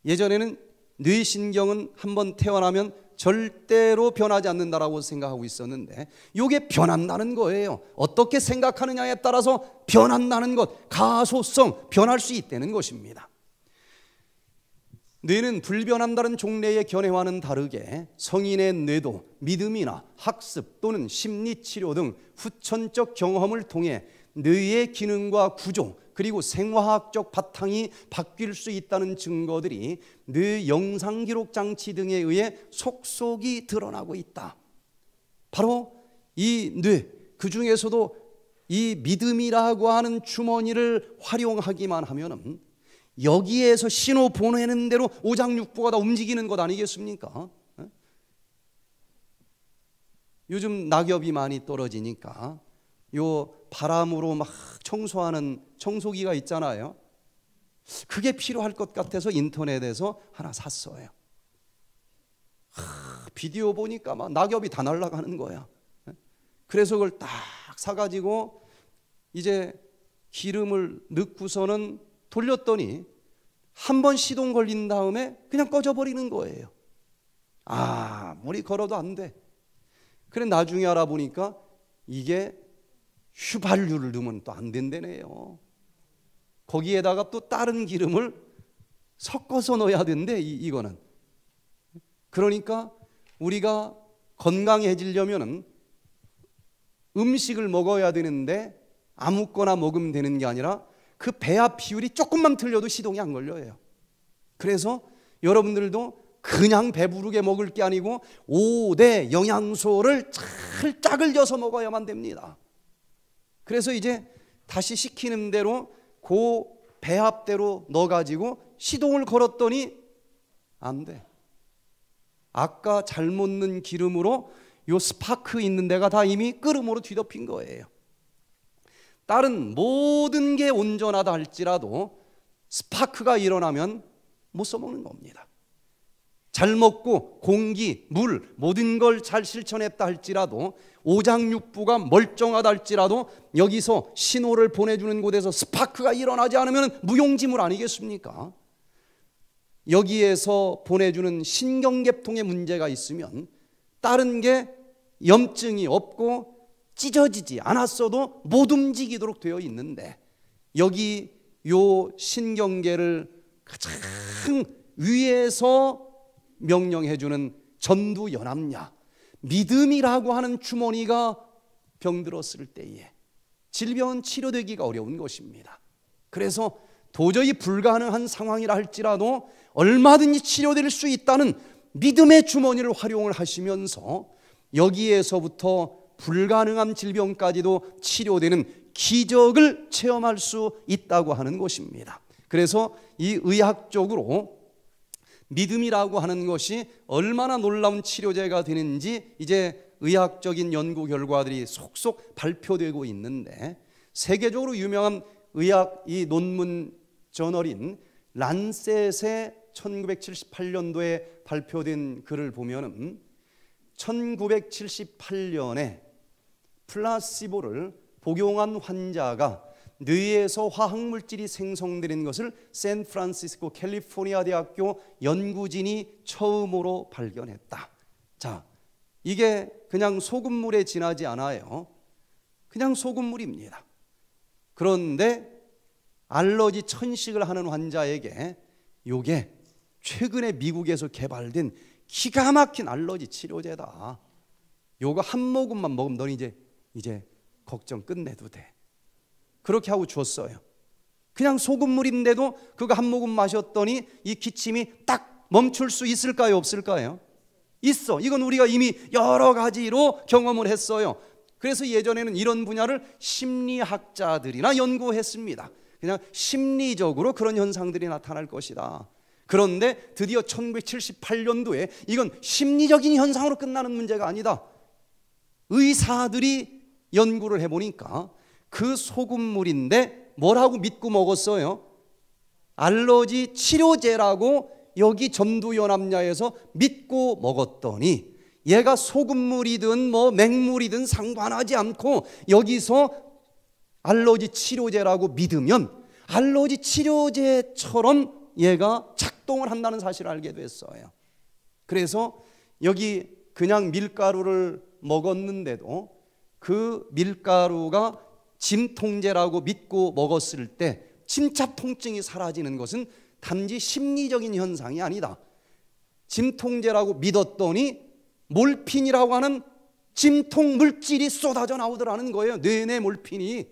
예전에는 뇌신경은 한번 태어나면 절대로 변하지 않는다라고 생각하고 있었는데 이게 변한다는 거예요. 어떻게 생각하느냐에 따라서 변한다는 것, 가소성, 변할 수 있다는 것입니다. 뇌는 불변한다는 종래의 견해와는 다르게 성인의 뇌도 믿음이나 학습 또는 심리치료 등 후천적 경험을 통해 뇌의 기능과 구조 그리고 생화학적 바탕이 바뀔 수 있다는 증거들이 뇌 영상기록 장치 등에 의해 속속이 드러나고 있다. 바로 이 뇌, 그 중에서도 이 믿음이라고 하는 주머니를 활용하기만 하면은 여기에서 신호 보내는 대로 오장육부가 다 움직이는 것 아니겠습니까? 요즘 낙엽이 많이 떨어지니까 요 바람으로 막 청소하는 청소기가 있잖아요. 그게 필요할 것 같아서 인터넷에서 하나 샀어요. 비디오 보니까 막 낙엽이 다 날아가는 거야. 그래서 그걸 딱 사가지고 이제 기름을 넣고서는 돌렸더니 한 번 시동 걸린 다음에 그냥 꺼져버리는 거예요. 아무리 걸어도 안 돼. 그래 나중에 알아보니까 이게 휘발유를 넣으면 또 안 된다네요. 거기에다가 또 다른 기름을 섞어서 넣어야 된대. 이거는. 그러니까 우리가 건강해지려면 음식을 먹어야 되는데 아무거나 먹으면 되는 게 아니라 그 배합 비율이 조금만 틀려도 시동이 안 걸려요. 그래서 여러분들도 그냥 배부르게 먹을 게 아니고 5대 영양소를 잘 짝을 져서 먹어야만 됩니다. 그래서 이제 다시 시키는 대로 그 배합대로 넣어가지고 시동을 걸었더니 안 돼. 아까 잘못 넣은 기름으로 요 스파크 있는 데가 다 이미 끓음으로 뒤덮인 거예요. 다른 모든 게 온전하다 할지라도 스파크가 일어나면 못 써먹는 겁니다. 잘 먹고 공기, 물 모든 걸 잘 실천했다 할지라도 오장육부가 멀쩡하다 할지라도 여기서 신호를 보내주는 곳에서 스파크가 일어나지 않으면 무용지물 아니겠습니까? 여기에서 보내주는 신경계통에 문제가 있으면 다른 게 염증이 없고 찢어지지 않았어도 못 움직이도록 되어 있는데 여기 요 신경계를 가장 위에서 명령해주는 전두연합냐, 믿음이라고 하는 주머니가 병들었을 때에 질병은 치료되기가 어려운 것입니다. 그래서 도저히 불가능한 상황이라 할지라도 얼마든지 치료될 수 있다는 믿음의 주머니를 활용을 하시면서 여기에서부터 불가능한 질병까지도 치료되는 기적을 체험할 수 있다고 하는 것입니다. 그래서 이 의학적으로 믿음이라고 하는 것이 얼마나 놀라운 치료제가 되는지 이제 의학적인 연구 결과들이 속속 발표되고 있는데, 세계적으로 유명한 의학 이 논문 저널인 란셋의 1978년도에 발표된 글을 보면은 1978년에 플라시보를 복용한 환자가 뇌에서 화학물질이 생성되는 것을 샌프란시스코 캘리포니아 대학교 연구진이 처음으로 발견했다. 자, 이게 그냥 소금물에 지나지 않아요. 그냥 소금물입니다. 그런데 알러지 천식을 하는 환자에게 이게 최근에 미국에서 개발된 기가 막힌 알러지 치료제다. 요거 한 모금만 먹으면 넌 이제 걱정 끝내도 돼. 그렇게 하고 줬어요. 그냥 소금물인데도 그거 한 모금 마셨더니 이 기침이 딱 멈출 수 있을까요, 없을까요? 있어. 이건 우리가 이미 여러 가지로 경험을 했어요. 그래서 예전에는 이런 분야를 심리학자들이나 연구했습니다. 그냥 심리적으로 그런 현상들이 나타날 것이다. 그런데 드디어 1978년도에 이건 심리적인 현상으로 끝나는 문제가 아니다. 의사들이 연구를 해보니까 그 소금물인데 뭐라고 믿고 먹었어요? 알러지 치료제라고 여기 전두연합냐에서 믿고 먹었더니 얘가 소금물이든 뭐 맹물이든 상관하지 않고 여기서 알러지 치료제라고 믿으면 알러지 치료제처럼 얘가 작동을 한다는 사실을 알게 됐어요. 그래서 여기 그냥 밀가루를 먹었는데도 그 밀가루가 진통제라고 믿고 먹었을 때 침착 통증이 사라지는 것은 단지 심리적인 현상이 아니다. 진통제라고 믿었더니 몰핀이라고 하는 진통 물질이 쏟아져 나오더라는 거예요. 뇌내 몰핀이.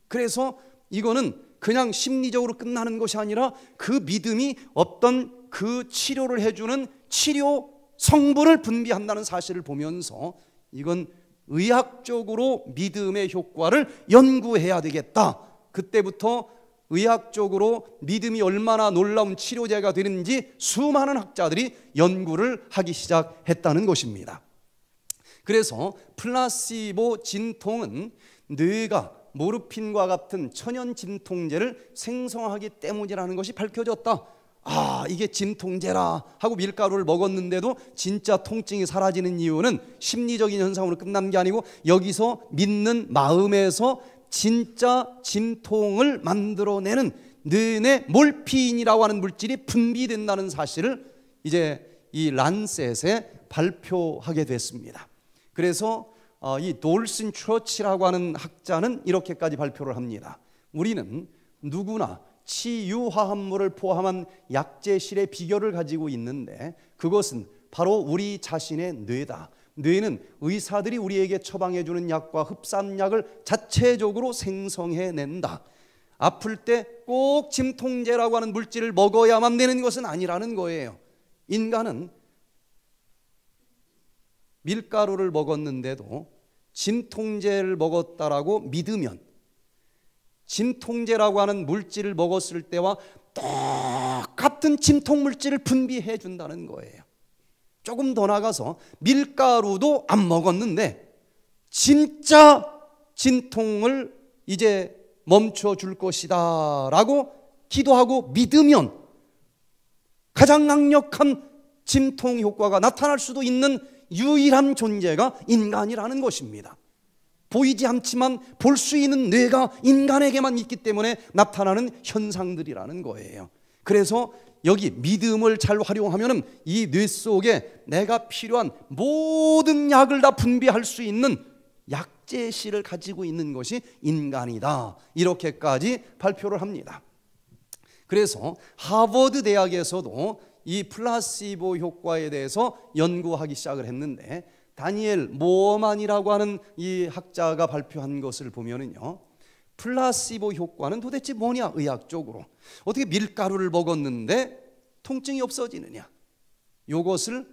그래서 이거는 그냥 심리적으로 끝나는 것이 아니라 그 믿음이 어떤 그 치료를 해주는 치료 성분을 분비한다는 사실을 보면서 이건 의학적으로 믿음의 효과를 연구해야 되겠다. 그때부터 의학적으로 믿음이 얼마나 놀라운 치료제가 되는지 수많은 학자들이 연구를 하기 시작했다는 것입니다. 그래서 플라시보 진통은 뇌가 모르핀과 같은 천연 진통제를 생성하기 때문이라는 것이 밝혀졌다. 아, 이게 진통제라 하고 밀가루를 먹었는데도 진짜 통증이 사라지는 이유는 심리적인 현상으로 끝난 게 아니고 여기서 믿는 마음에서 진짜 진통을 만들어내는 뇌내 몰핀이라고 하는 물질이 분비된다는 사실을 이제 이 란셋에 발표하게 됐습니다. 그래서 이 돌슨 처치라고 하는 학자는 이렇게까지 발표를 합니다. 우리는 누구나 치유화합물을 포함한 약제실의 비결을 가지고 있는데 그것은 바로 우리 자신의 뇌다. 뇌는 의사들이 우리에게 처방해주는 약과 흡산약을 자체적으로 생성해낸다. 아플 때 꼭 진통제라고 하는 물질을 먹어야만 되는 것은 아니라는 거예요. 인간은 밀가루를 먹었는데도 진통제를 먹었다라고 믿으면 진통제라고 하는 물질을 먹었을 때와 똑같은 진통 물질을 분비해 준다는 거예요. 조금 더 나가서 밀가루도 안 먹었는데 진짜 진통을 이제 멈춰 줄 것이다 라고 기도하고 믿으면 가장 강력한 진통 효과가 나타날 수도 있는 유일한 존재가 인간이라는 것입니다. 보이지 않지만 볼 수 있는 뇌가 인간에게만 있기 때문에 나타나는 현상들이라는 거예요. 그래서 여기 믿음을 잘 활용하면 이 뇌 속에 내가 필요한 모든 약을 다 분비할 수 있는 약재실을 가지고 있는 것이 인간이다, 이렇게까지 발표를 합니다. 그래서 하버드 대학에서도 이 플라시보 효과에 대해서 연구하기 시작을 했는데, 다니엘 모어만이라고 하는 이 학자가 발표한 것을 보면은요, 플라시보 효과는 도대체 뭐냐, 의학적으로 어떻게 밀가루를 먹었는데 통증이 없어지느냐, 이것을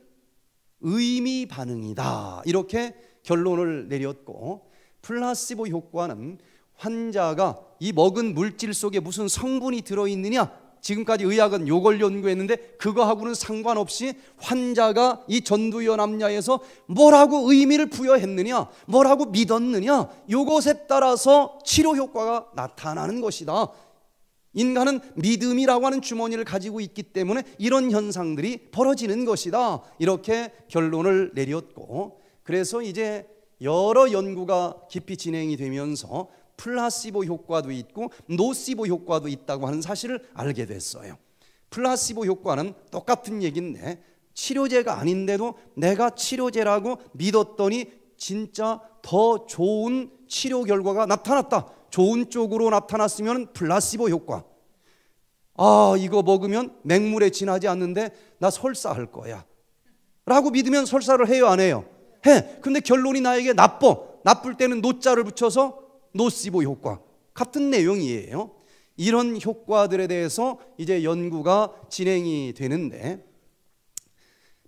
의미 반응이다, 이렇게 결론을 내렸고, 플라시보 효과는 환자가 이 먹은 물질 속에 무슨 성분이 들어있느냐, 지금까지 의학은 이걸 연구했는데 그거하고는 상관없이 환자가 이 전두연 암야에서 뭐라고 의미를 부여했느냐, 뭐라고 믿었느냐, 이것에 따라서 치료 효과가 나타나는 것이다. 인간은 믿음이라고 하는 주머니를 가지고 있기 때문에 이런 현상들이 벌어지는 것이다, 이렇게 결론을 내렸고, 그래서 이제 여러 연구가 깊이 진행이 되면서 플라시보 효과도 있고 노시보 효과도 있다고 하는 사실을 알게 됐어요. 플라시보 효과는 똑같은 얘기인데 치료제가 아닌데도 내가 치료제라고 믿었더니 진짜 더 좋은 치료 결과가 나타났다, 좋은 쪽으로 나타났으면 플라시보 효과. 아, 이거 먹으면 맹물에 지나지 않는데 나 설사할 거야 라고 믿으면 설사를 해요, 안 해요? 해. 근데 결론이 나에게 나쁠 때는 노자를 붙여서 노시보 효과, 같은 내용이에요. 이런 효과들에 대해서 이제 연구가 진행이 되는데,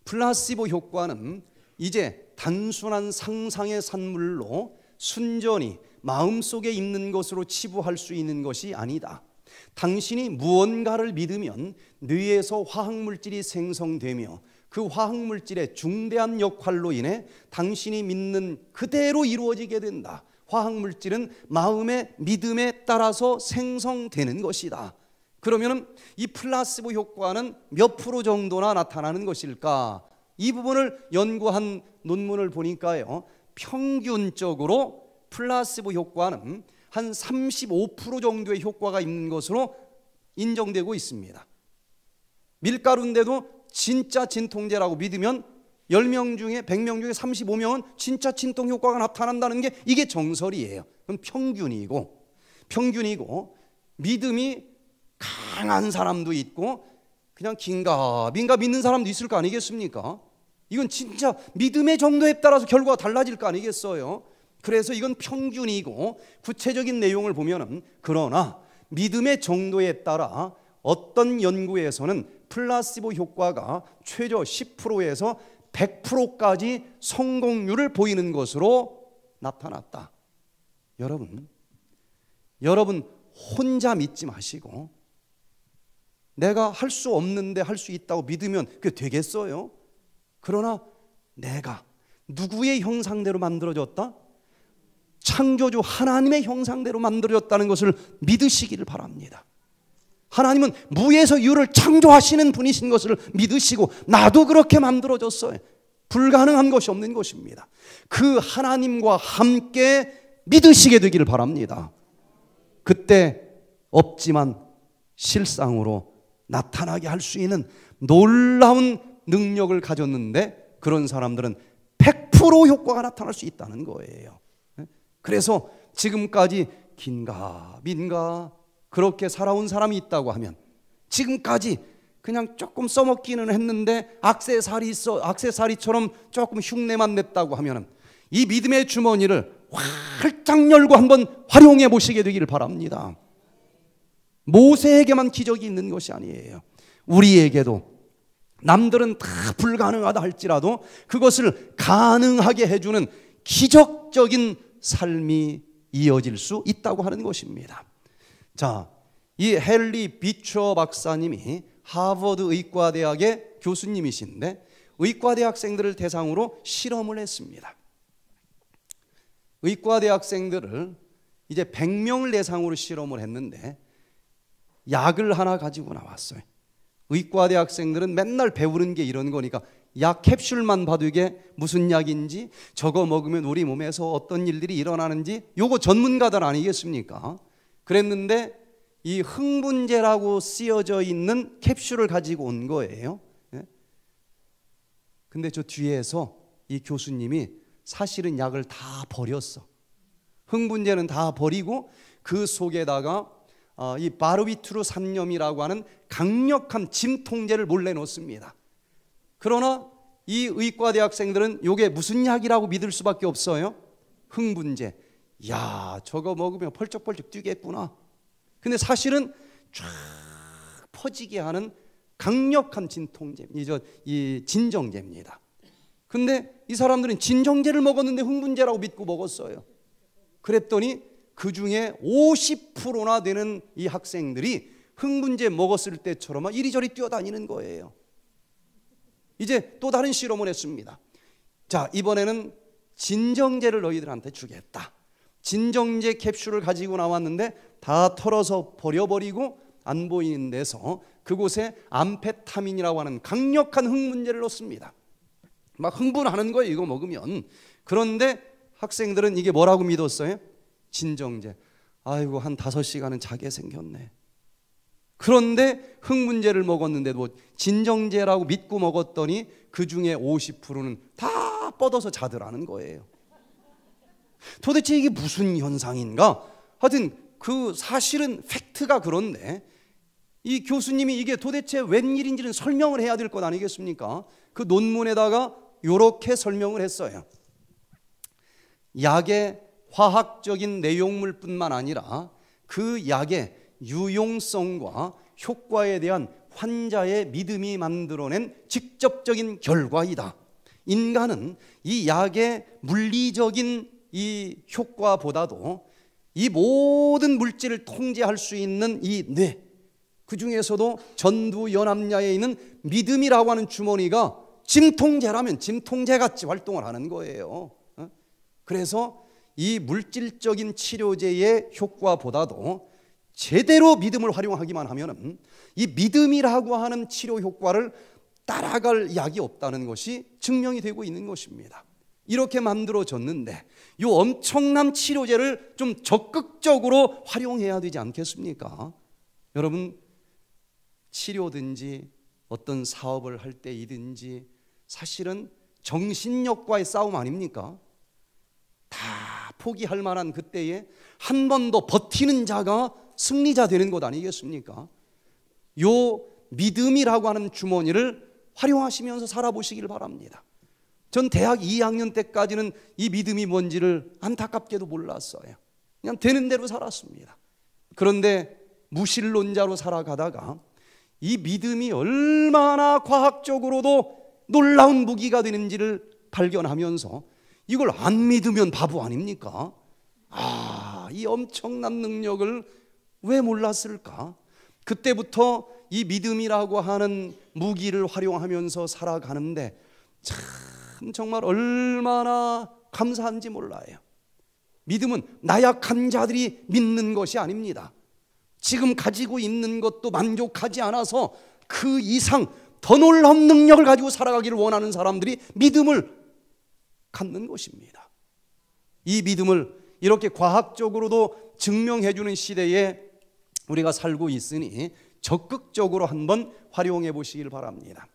플라시보 효과는 이제 단순한 상상의 산물로 순전히 마음속에 있는 것으로 치부할 수 있는 것이 아니다. 당신이 무언가를 믿으면 뇌에서 화학물질이 생성되며 그 화학물질의 중대한 역할로 인해 당신이 믿는 그대로 이루어지게 된다. 화학물질은 마음의 믿음에 따라서 생성되는 것이다. 그러면 이 플라시보 효과는 몇 프로 정도나 나타나는 것일까? 이 부분을 연구한 논문을 보니까요, 평균적으로 플라시보 효과는 한 35% 정도의 효과가 있는 것으로 인정되고 있습니다. 밀가루인데도 진짜 진통제라고 믿으면 10명 중에 100명 중에 35명은 진짜 진통 효과가 나타난다는 게 이게 정설이에요. 그건 평균이고 믿음이 강한 사람도 있고 그냥 긴가민가 믿는 사람도 있을 거 아니겠습니까? 이건 진짜 믿음의 정도에 따라서 결과가 달라질 거 아니겠어요? 그래서 이건 평균이고, 구체적인 내용을 보면은, 그러나 믿음의 정도에 따라 어떤 연구에서는 플라시보 효과가 최저 10%에서 100%까지 성공률을 보이는 것으로 나타났다. 여러분 혼자 믿지 마시고, 내가 할 수 없는데 할 수 있다고 믿으면 그게 되겠어요? 그러나 내가 누구의 형상대로 만들어졌다? 창조주 하나님의 형상대로 만들어졌다는 것을 믿으시기를 바랍니다. 하나님은 무에서 유를 창조하시는 분이신 것을 믿으시고, 나도 그렇게 만들어졌어요. 불가능한 것이 없는 것입니다. 그 하나님과 함께 믿으시게 되기를 바랍니다. 그때 없지만 실상으로 나타나게 할 수 있는 놀라운 능력을 가졌는데, 그런 사람들은 100% 효과가 나타날 수 있다는 거예요. 그래서 지금까지 긴가 민가 그렇게 살아온 사람이 있다고 하면, 지금까지 그냥 조금 써먹기는 했는데 액세서리처럼 조금 흉내만 냈다고 하면, 이 믿음의 주머니를 활짝 열고 한번 활용해 보시게 되기를 바랍니다. 모세에게만 기적이 있는 것이 아니에요. 우리에게도 남들은 다 불가능하다 할지라도 그것을 가능하게 해주는 기적적인 삶이 이어질 수 있다고 하는 것입니다. 자, 이 헨리 비처 박사님이 하버드 의과대학의 교수님이신데 의과대학생들을 대상으로 실험을 했습니다. 의과대학생들을 이제 100명을 대상으로 실험을 했는데 약을 하나 가지고 나왔어요. 의과대학생들은 맨날 배우는 게 이런 거니까 약 캡슐만 봐도 이게 무슨 약인지, 저거 먹으면 우리 몸에서 어떤 일들이 일어나는지, 요거 전문가들 아니겠습니까? 그랬는데 이 흥분제라고 쓰여져 있는 캡슐을 가지고 온 거예요. 근데 저 뒤에서 이 교수님이 사실은 약을 다 버렸어. 흥분제는 다 버리고 그 속에다가 이 바르비투르 산염이라고 하는 강력한 진통제를 몰래 넣습니다. 그러나 이 의과대학생들은 이게 무슨 약이라고 믿을 수밖에 없어요. 흥분제. 야, 저거 먹으면 펄쩍펄쩍 뛰겠구나. 근데 사실은 쫙 퍼지게 하는 강력한 진통제, 이 진정제입니다. 근데 이 사람들은 진정제를 먹었는데 흥분제라고 믿고 먹었어요. 그랬더니 그 중에 50%나 되는 이 학생들이 흥분제 먹었을 때처럼 이리저리 뛰어다니는 거예요. 이제 또 다른 실험을 했습니다. 자, 이번에는 진정제를 너희들한테 주겠다. 진정제 캡슐을 가지고 나왔는데 다 털어서 버려버리고 안 보이는 데서 그곳에 암페타민이라고 하는 강력한 흥분제를 넣습니다. 막 흥분하는 거예요, 이거 먹으면. 그런데 학생들은 이게 뭐라고 믿었어요? 진정제. 아이고, 한 5시간은 자게 생겼네. 그런데 흥분제를 먹었는데도 진정제라고 믿고 먹었더니 그 중에 50%는 다 뻗어서 자더라는 거예요. 도대체 이게 무슨 현상인가? 하여튼 그 사실은 팩트가 그런데 이 교수님이 이게 도대체 웬일인지는 설명을 해야 될 것 아니겠습니까? 그 논문에다가 이렇게 설명을 했어요. 약의 화학적인 내용물뿐만 아니라 그 약의 유용성과 효과에 대한 환자의 믿음이 만들어낸 직접적인 결과이다. 인간은 이 약의 물리적인 이 효과보다도 이 모든 물질을 통제할 수 있는 이 뇌, 그 중에서도 전두연암냐에 있는 믿음이라고 하는 주머니가 진통제라면 진통제같이 활동을 하는 거예요. 그래서 이 물질적인 치료제의 효과보다도 제대로 믿음을 활용하기만 하면 이 믿음이라고 하는 치료 효과를 따라갈 약이 없다는 것이 증명이 되고 있는 것입니다. 이렇게 만들어졌는데 이 엄청난 치료제를 좀 적극적으로 활용해야 되지 않겠습니까? 여러분, 치료든지 어떤 사업을 할 때이든지 사실은 정신력과의 싸움 아닙니까? 다 포기할 만한 그때에 한 번 더 버티는 자가 승리자 되는 것 아니겠습니까? 요 믿음이라고 하는 주머니를 활용하시면서 살아보시길 바랍니다. 전 대학 2학년 때까지는 이 믿음이 뭔지를 안타깝게도 몰랐어요. 그냥 되는 대로 살았습니다. 그런데 무신론자로 살아가다가 이 믿음이 얼마나 과학적으로도 놀라운 무기가 되는지를 발견하면서 이걸 안 믿으면 바보 아닙니까? 이 엄청난 능력을 왜 몰랐을까? 그때부터 이 믿음이라고 하는 무기를 활용하면서 살아가는데 참 정말 얼마나 감사한지 몰라요. 믿음은 나약한 자들이 믿는 것이 아닙니다. 지금 가지고 있는 것도 만족하지 않아서 그 이상 더 놀라운 능력을 가지고 살아가기를 원하는 사람들이 믿음을 갖는 것입니다. 이 믿음을 이렇게 과학적으로도 증명해 주는 시대에 우리가 살고 있으니 적극적으로 한번 활용해 보시길 바랍니다.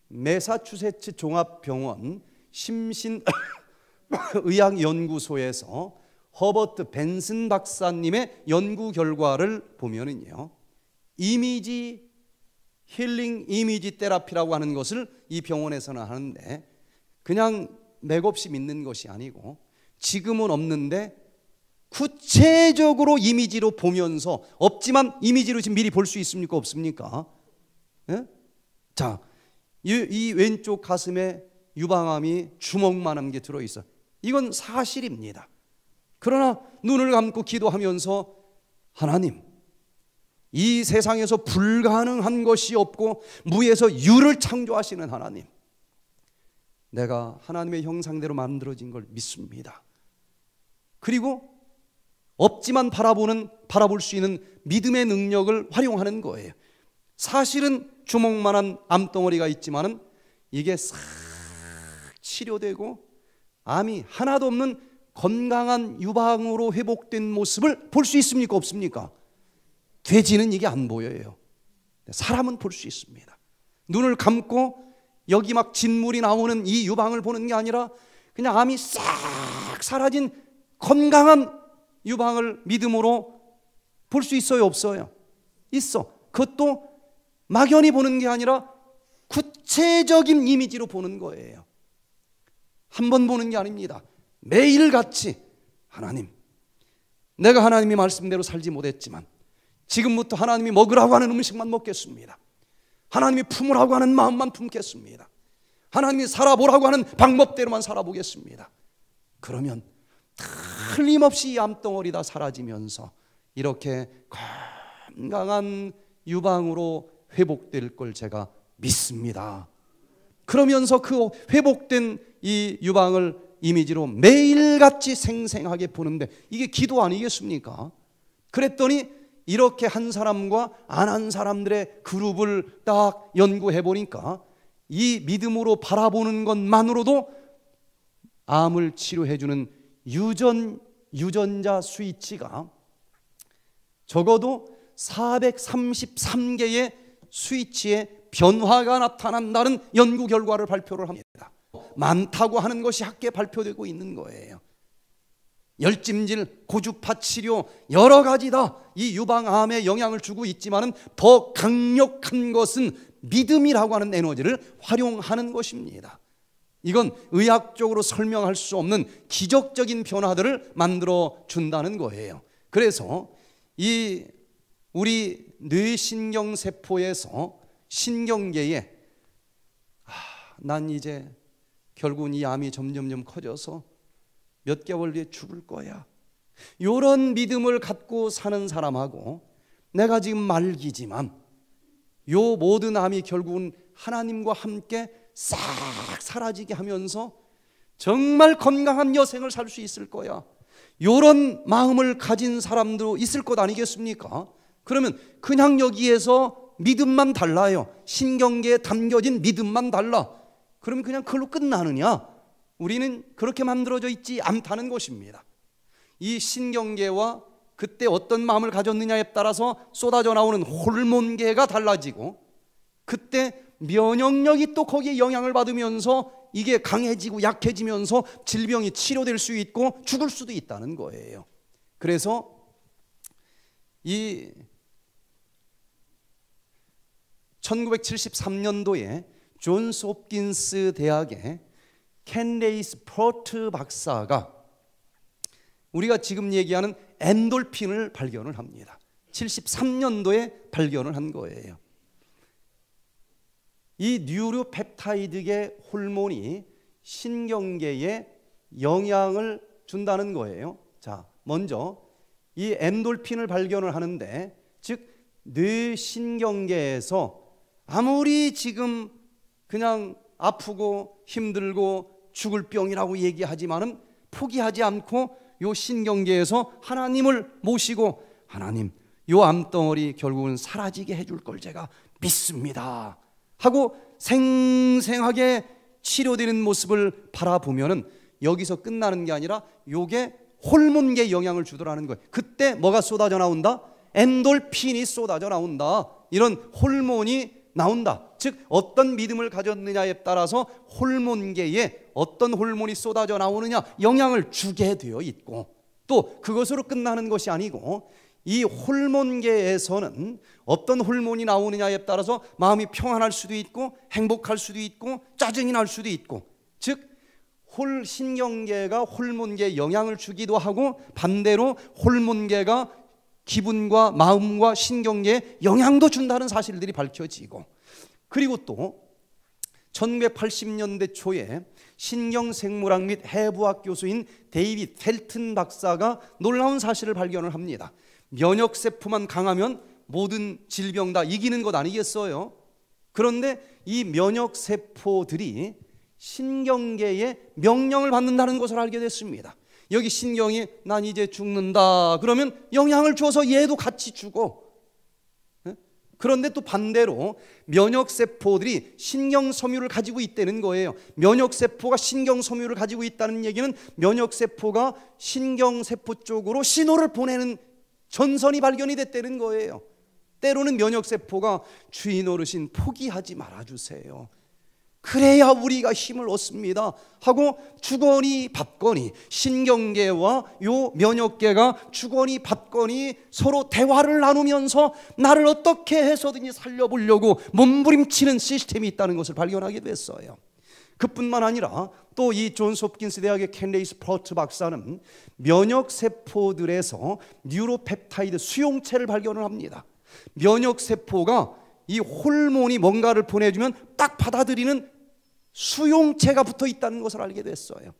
매사추세츠 종합병원 심신의학연구소에서 허버트 벤슨 박사님의 연구 결과를 보면은요, 이미지 힐링 이미지 테라피라고 하는 것을 이 병원에서는 하는데 그냥 맥없이 믿는 것이 아니고 지금은 없는데 구체적으로 이미지로 보면서, 없지만 이미지로 지금 미리 볼 수 있습니까? 없습니까? 예? 자, 이 왼쪽 가슴에 유방암이 주먹만한 게 들어있어. 이건 사실입니다. 그러나 눈을 감고 기도하면서 하나님, 이 세상에서 불가능한 것이 없고 무에서 유를 창조하시는 하나님, 내가 하나님의 형상대로 만들어진 걸 믿습니다. 그리고 없지만 바라볼 수 있는 믿음의 능력을 활용하는 거예요. 사실은 주먹만한 암덩어리가 있지만은 이게 싹 치료되고 암이 하나도 없는 건강한 유방으로 회복된 모습을 볼 수 있습니까? 없습니까? 돼지는 이게 안 보여요. 사람은 볼 수 있습니다. 눈을 감고 여기 막 진물이 나오는 이 유방을 보는 게 아니라 그냥 암이 싹 사라진 건강한 유방을 믿음으로 볼 수 있어요? 없어요? 있어. 그것도 막연히 보는 게 아니라 구체적인 이미지로 보는 거예요. 한 번 보는 게 아닙니다. 매일같이 하나님, 내가 하나님의 말씀대로 살지 못했지만 지금부터 하나님이 먹으라고 하는 음식만 먹겠습니다. 하나님이 품으라고 하는 마음만 품겠습니다. 하나님이 살아보라고 하는 방법대로만 살아보겠습니다. 그러면 틀림없이 이 암덩어리 다 사라지면서 이렇게 건강한 유방으로 회복될 걸 제가 믿습니다. 그러면서 그 회복된 이 유방을 이미지로 매일같이 생생하게 보는데 이게 기도 아니겠습니까? 그랬더니 이렇게 한 사람과 안 한 사람들의 그룹을 딱 연구해 보니까 이 믿음으로 바라보는 것만으로도 암을 치료해 주는 유전자 스위치가 적어도 433개의 스위치의 변화가 나타난다는 연구 결과를 발표를 합니다. 많다고 하는 것이 학계에 발표되고 있는 거예요. 열찜질, 고주파 치료 여러 가지다 이 유방암에 영향을 주고 있지만은 더 강력한 것은 믿음이라고 하는 에너지를 활용하는 것입니다. 이건 의학적으로 설명할 수 없는 기적적인 변화들을 만들어 준다는 거예요. 그래서 이 우리 뇌신경 세포에서 신경계에 난 이제 결국은 이 암이 점점점 커져서 몇 개월 뒤에 죽을 거야, 이런 믿음을 갖고 사는 사람하고 내가 지금 말기지만 요 모든 암이 결국은 하나님과 함께 싹 사라지게 하면서 정말 건강한 여생을 살 수 있을 거야, 이런 마음을 가진 사람도 있을 것 아니겠습니까? 그러면 그냥 여기에서 믿음만 달라요. 신경계에 담겨진 믿음만 달라. 그러면 그냥 그걸로 끝나느냐? 우리는 그렇게 만들어져 있지 않다는 것입니다. 이 신경계와 그때 어떤 마음을 가졌느냐에 따라서 쏟아져 나오는 호르몬계가 달라지고 그때 면역력이 또 거기에 영향을 받으면서 이게 강해지고 약해지면서 질병이 치료될 수 있고 죽을 수도 있다는 거예요. 그래서 이 1973년도에 존스 홉킨스 대학의 켄레이스 프로트 박사가 우리가 지금 얘기하는 엔돌핀을 발견을 합니다. 73년도에 발견을 한 거예요. 이 뉴로펩타이드계 호르몬이 신경계에 영향을 준다는 거예요. 자, 먼저 이 엔돌핀을 발견을 하는데, 즉 뇌신경계에서 아무리 지금 그냥 아프고 힘들고 죽을 병이라고 얘기하지만은 포기하지 않고 요 신경계에서 하나님을 모시고 하나님, 요 암덩어리 결국은 사라지게 해줄 걸 제가 믿습니다 하고 생생하게 치료되는 모습을 바라보면은 여기서 끝나는 게 아니라 요게 호르몬계에 영향을 주더라는 거예요. 그때 뭐가 쏟아져 나온다? 엔돌핀이 쏟아져 나온다. 이런 호르몬이 나온다. 즉 어떤 믿음을 가졌느냐에 따라서 호르몬계에 어떤 호르몬이 쏟아져 나오느냐 영향을 주게 되어 있고, 또 그것으로 끝나는 것이 아니고 이 호르몬계에서는 어떤 호르몬이 나오느냐에 따라서 마음이 평안할 수도 있고 행복할 수도 있고 짜증이 날 수도 있고, 즉 신경계가 호르몬계에 영향을 주기도 하고 반대로 호르몬계가 기분과 마음과 신경계에 영향도 준다는 사실들이 밝혀지고, 그리고 또 1980년대 초에 신경생물학 및 해부학 교수인 데이빗 펠튼 박사가 놀라운 사실을 발견을 합니다. 면역세포만 강하면 모든 질병 다 이기는 것 아니겠어요? 그런데 이 면역세포들이 신경계의 명령을 받는다는 것을 알게 됐습니다. 여기 신경이 난 이제 죽는다 그러면 영향을 줘서 얘도 같이 죽어. 그런데 또 반대로 면역세포들이 신경섬유를 가지고 있다는 거예요. 면역세포가 신경섬유를 가지고 있다는 얘기는 면역세포가 신경세포 쪽으로 신호를 보내는 전선이 발견이 됐다는 거예요. 때로는 면역세포가 주인 어르신 포기하지 말아주세요. 그래야 우리가 힘을 얻습니다 하고 주거니 받거니 신경계와 요 면역계가 주거니 받거니 서로 대화를 나누면서 나를 어떻게 해서든지 살려보려고 몸부림치는 시스템이 있다는 것을 발견하게 됐어요. 그뿐만 아니라 또 이 존스 홉킨스 대학의 켄레이스 프로트 박사는 면역세포들에서 뉴로펩타이드 수용체를 발견을 합니다. 면역세포가 이 호르몬이 뭔가를 보내주면 딱 받아들이는 수용체가 붙어 있다는 것을 알게 됐어요.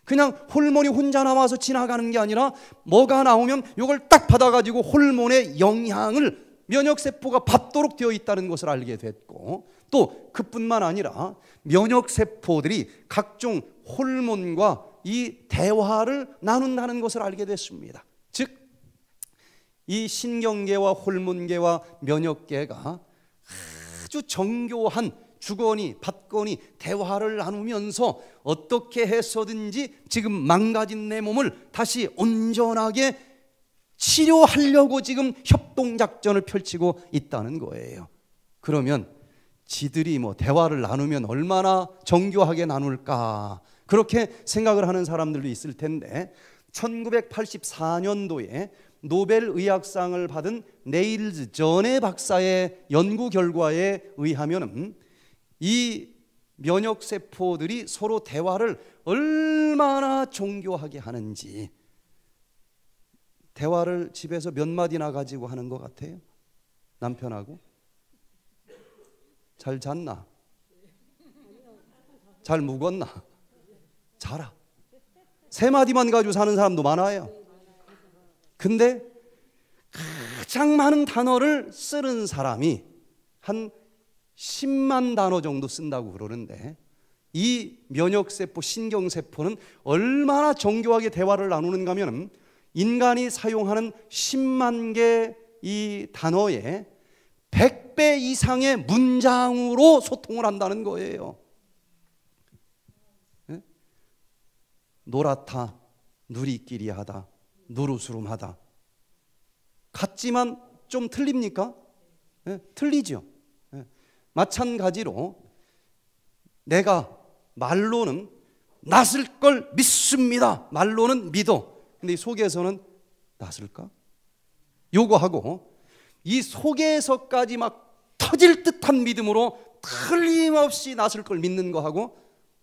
그냥 호르몬이 혼자 나와서 지나가는 게 아니라 뭐가 나오면 이걸 딱 받아가지고 호르몬의 영향을 면역세포가 받도록 되어 있다는 것을 알게 됐고, 또 그뿐만 아니라 면역세포들이 각종 호르몬과 이 대화를 나눈다는 것을 알게 됐습니다. 즉, 이 신경계와 호르몬계와 면역계가 아주 정교한 주거니 받거니 대화를 나누면서 어떻게 해서든지 지금 망가진 내 몸을 다시 온전하게 치료하려고 지금 협동작전을 펼치고 있다는 거예요. 그러면 지들이 뭐 대화를 나누면 얼마나 정교하게 나눌까, 그렇게 생각을 하는 사람들도 있을 텐데 1984년도에 노벨 의학상을 받은 네일즈 전에 박사의 연구 결과에 의하면 이 면역세포들이 서로 대화를 얼마나 정교하게 하는지, 대화를 집에서 몇 마디나 가지고 하는 것 같아요? 남편하고? 잘 잤나? 잘 묵었나? 자라. 3마디만 가지고 사는 사람도 많아요. 근데 가장 많은 단어를 쓰는 사람이 한 10만 단어 정도 쓴다고 그러는데, 이 면역세포, 신경세포는 얼마나 정교하게 대화를 나누는가 하면 인간이 사용하는 10만 개 이 단어에 100배 이상의 문장으로 소통을 한다는 거예요. 네? 노랗다, 누리끼리하다, 누르스름하다. 같지만 좀 틀립니까? 네? 틀리죠. 네. 마찬가지로 내가 말로는 낫을 걸 믿습니다. 말로는 믿어. 근데 이 속에서는 낫을까? 요거하고 이 속에서까지 막 터질 듯한 믿음으로 틀림없이 낫을 걸 믿는 거하고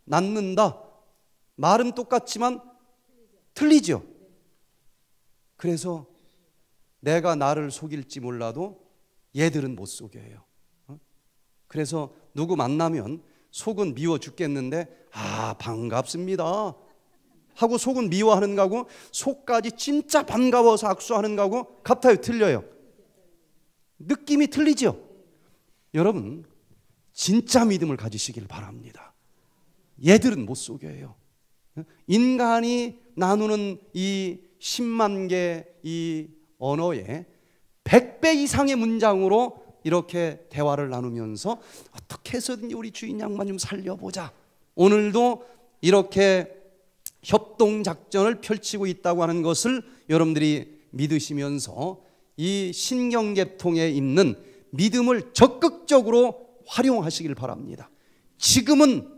낫는다. 말은 똑같지만 틀리죠. 그래서 내가 나를 속일지 몰라도 얘들은 못 속여요. 그래서 누구 만나면 속은 미워 죽겠는데 아 반갑습니다 하고 속은 미워하는 거하고 속까지 진짜 반가워서 악수하는 거하고 같아요? 틀려요? 느낌이 틀리죠? 여러분 진짜 믿음을 가지시길 바랍니다. 얘들은 못 속여요. 인간이 나누는 이 10만 개 이 언어에 100배 이상의 문장으로 이렇게 대화를 나누면서 어떻게 해서든지 우리 주인 양반 좀 살려보자. 오늘도 이렇게 협동작전을 펼치고 있다고 하는 것을 여러분들이 믿으시면서 이 신경계통에 있는 믿음을 적극적으로 활용하시길 바랍니다. 지금은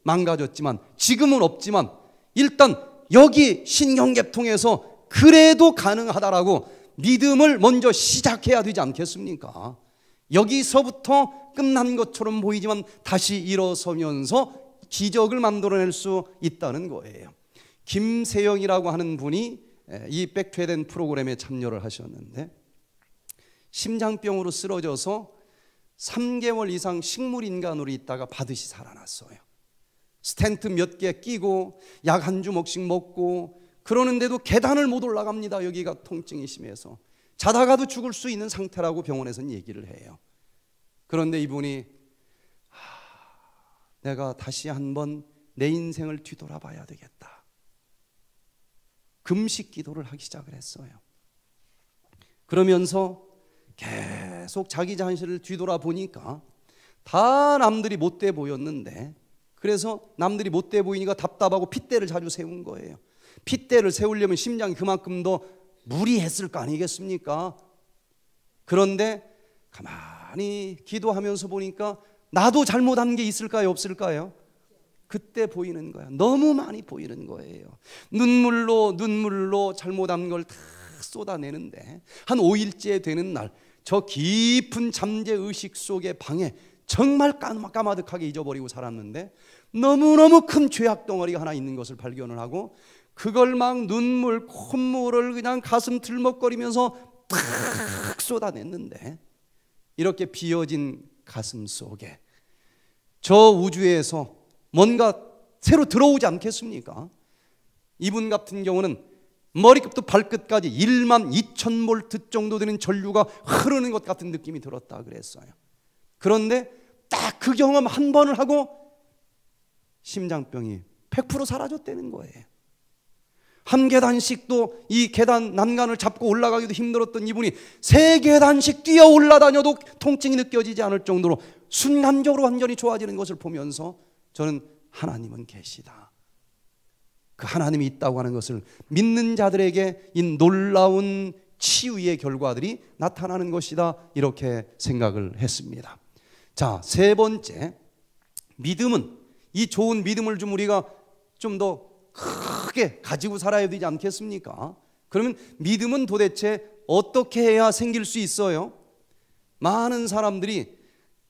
망가졌지만, 지금은 없지만 일단 여기 신경계통에서 그래도 가능하다라고 믿음을 먼저 시작해야 되지 않겠습니까? 여기서부터 끝난 것처럼 보이지만 다시 일어서면서 기적을 만들어낼 수 있다는 거예요. 김세영이라고 하는 분이 이 백투에덴 프로그램에 참여를 하셨는데 심장병으로 쓰러져서 3개월 이상 식물인간으로 있다가 반드시 살아났어요. 스텐트 몇 개 끼고 약 한 주먹씩 먹고 그러는데도 계단을 못 올라갑니다. 여기가 통증이 심해서 자다가도 죽을 수 있는 상태라고 병원에서는 얘기를 해요. 그런데 이분이 내가 다시 한번 내 인생을 뒤돌아봐야 되겠다. 금식 기도를 하기 시작을 했어요. 그러면서 계속 자기 자신을 뒤돌아보니까 다 남들이 못돼 보였는데, 그래서 남들이 못돼 보이니까 답답하고 핏대를 자주 세운 거예요. 핏대를 세우려면 심장이 그만큼 더 무리했을 거 아니겠습니까? 그런데 가만히 기도하면서 보니까 나도 잘못한 게 있을까요, 없을까요? 그때 보이는 거야. 너무 많이 보이는 거예요. 눈물로 잘못한 걸 다 쏟아내는데 한 5일째 되는 날, 저 깊은 잠재의식 속의 방에 정말 까마득하게 잊어버리고 살았는데 너무너무 큰 죄악 덩어리가 하나 있는 것을 발견을 하고 그걸 막 눈물, 콧물을 그냥 가슴 들먹거리면서 탁 쏟아냈는데, 이렇게 비어진 가슴 속에 저 우주에서 뭔가 새로 들어오지 않겠습니까? 이분 같은 경우는 머리끝부터 발끝까지 1만 2천 볼트 정도 되는 전류가 흐르는 것 같은 느낌이 들었다 그랬어요. 그런데 딱 그 경험 한 번을 하고 심장병이 100% 사라졌다는 거예요. 한 계단씩도 이 계단 난간을 잡고 올라가기도 힘들었던 이분이 3계단씩 뛰어 올라다녀도 통증이 느껴지지 않을 정도로 순간적으로 완전히 좋아지는 것을 보면서 저는 하나님은 계시다, 그 하나님이 있다고 하는 것을 믿는 자들에게 이 놀라운 치유의 결과들이 나타나는 것이다, 이렇게 생각을 했습니다. 자, 세 번째, 믿음은, 이 좋은 믿음을 좀 우리가 좀 더 크게 가지고 살아야 되지 않겠습니까? 그러면 믿음은 도대체 어떻게 해야 생길 수 있어요? 많은 사람들이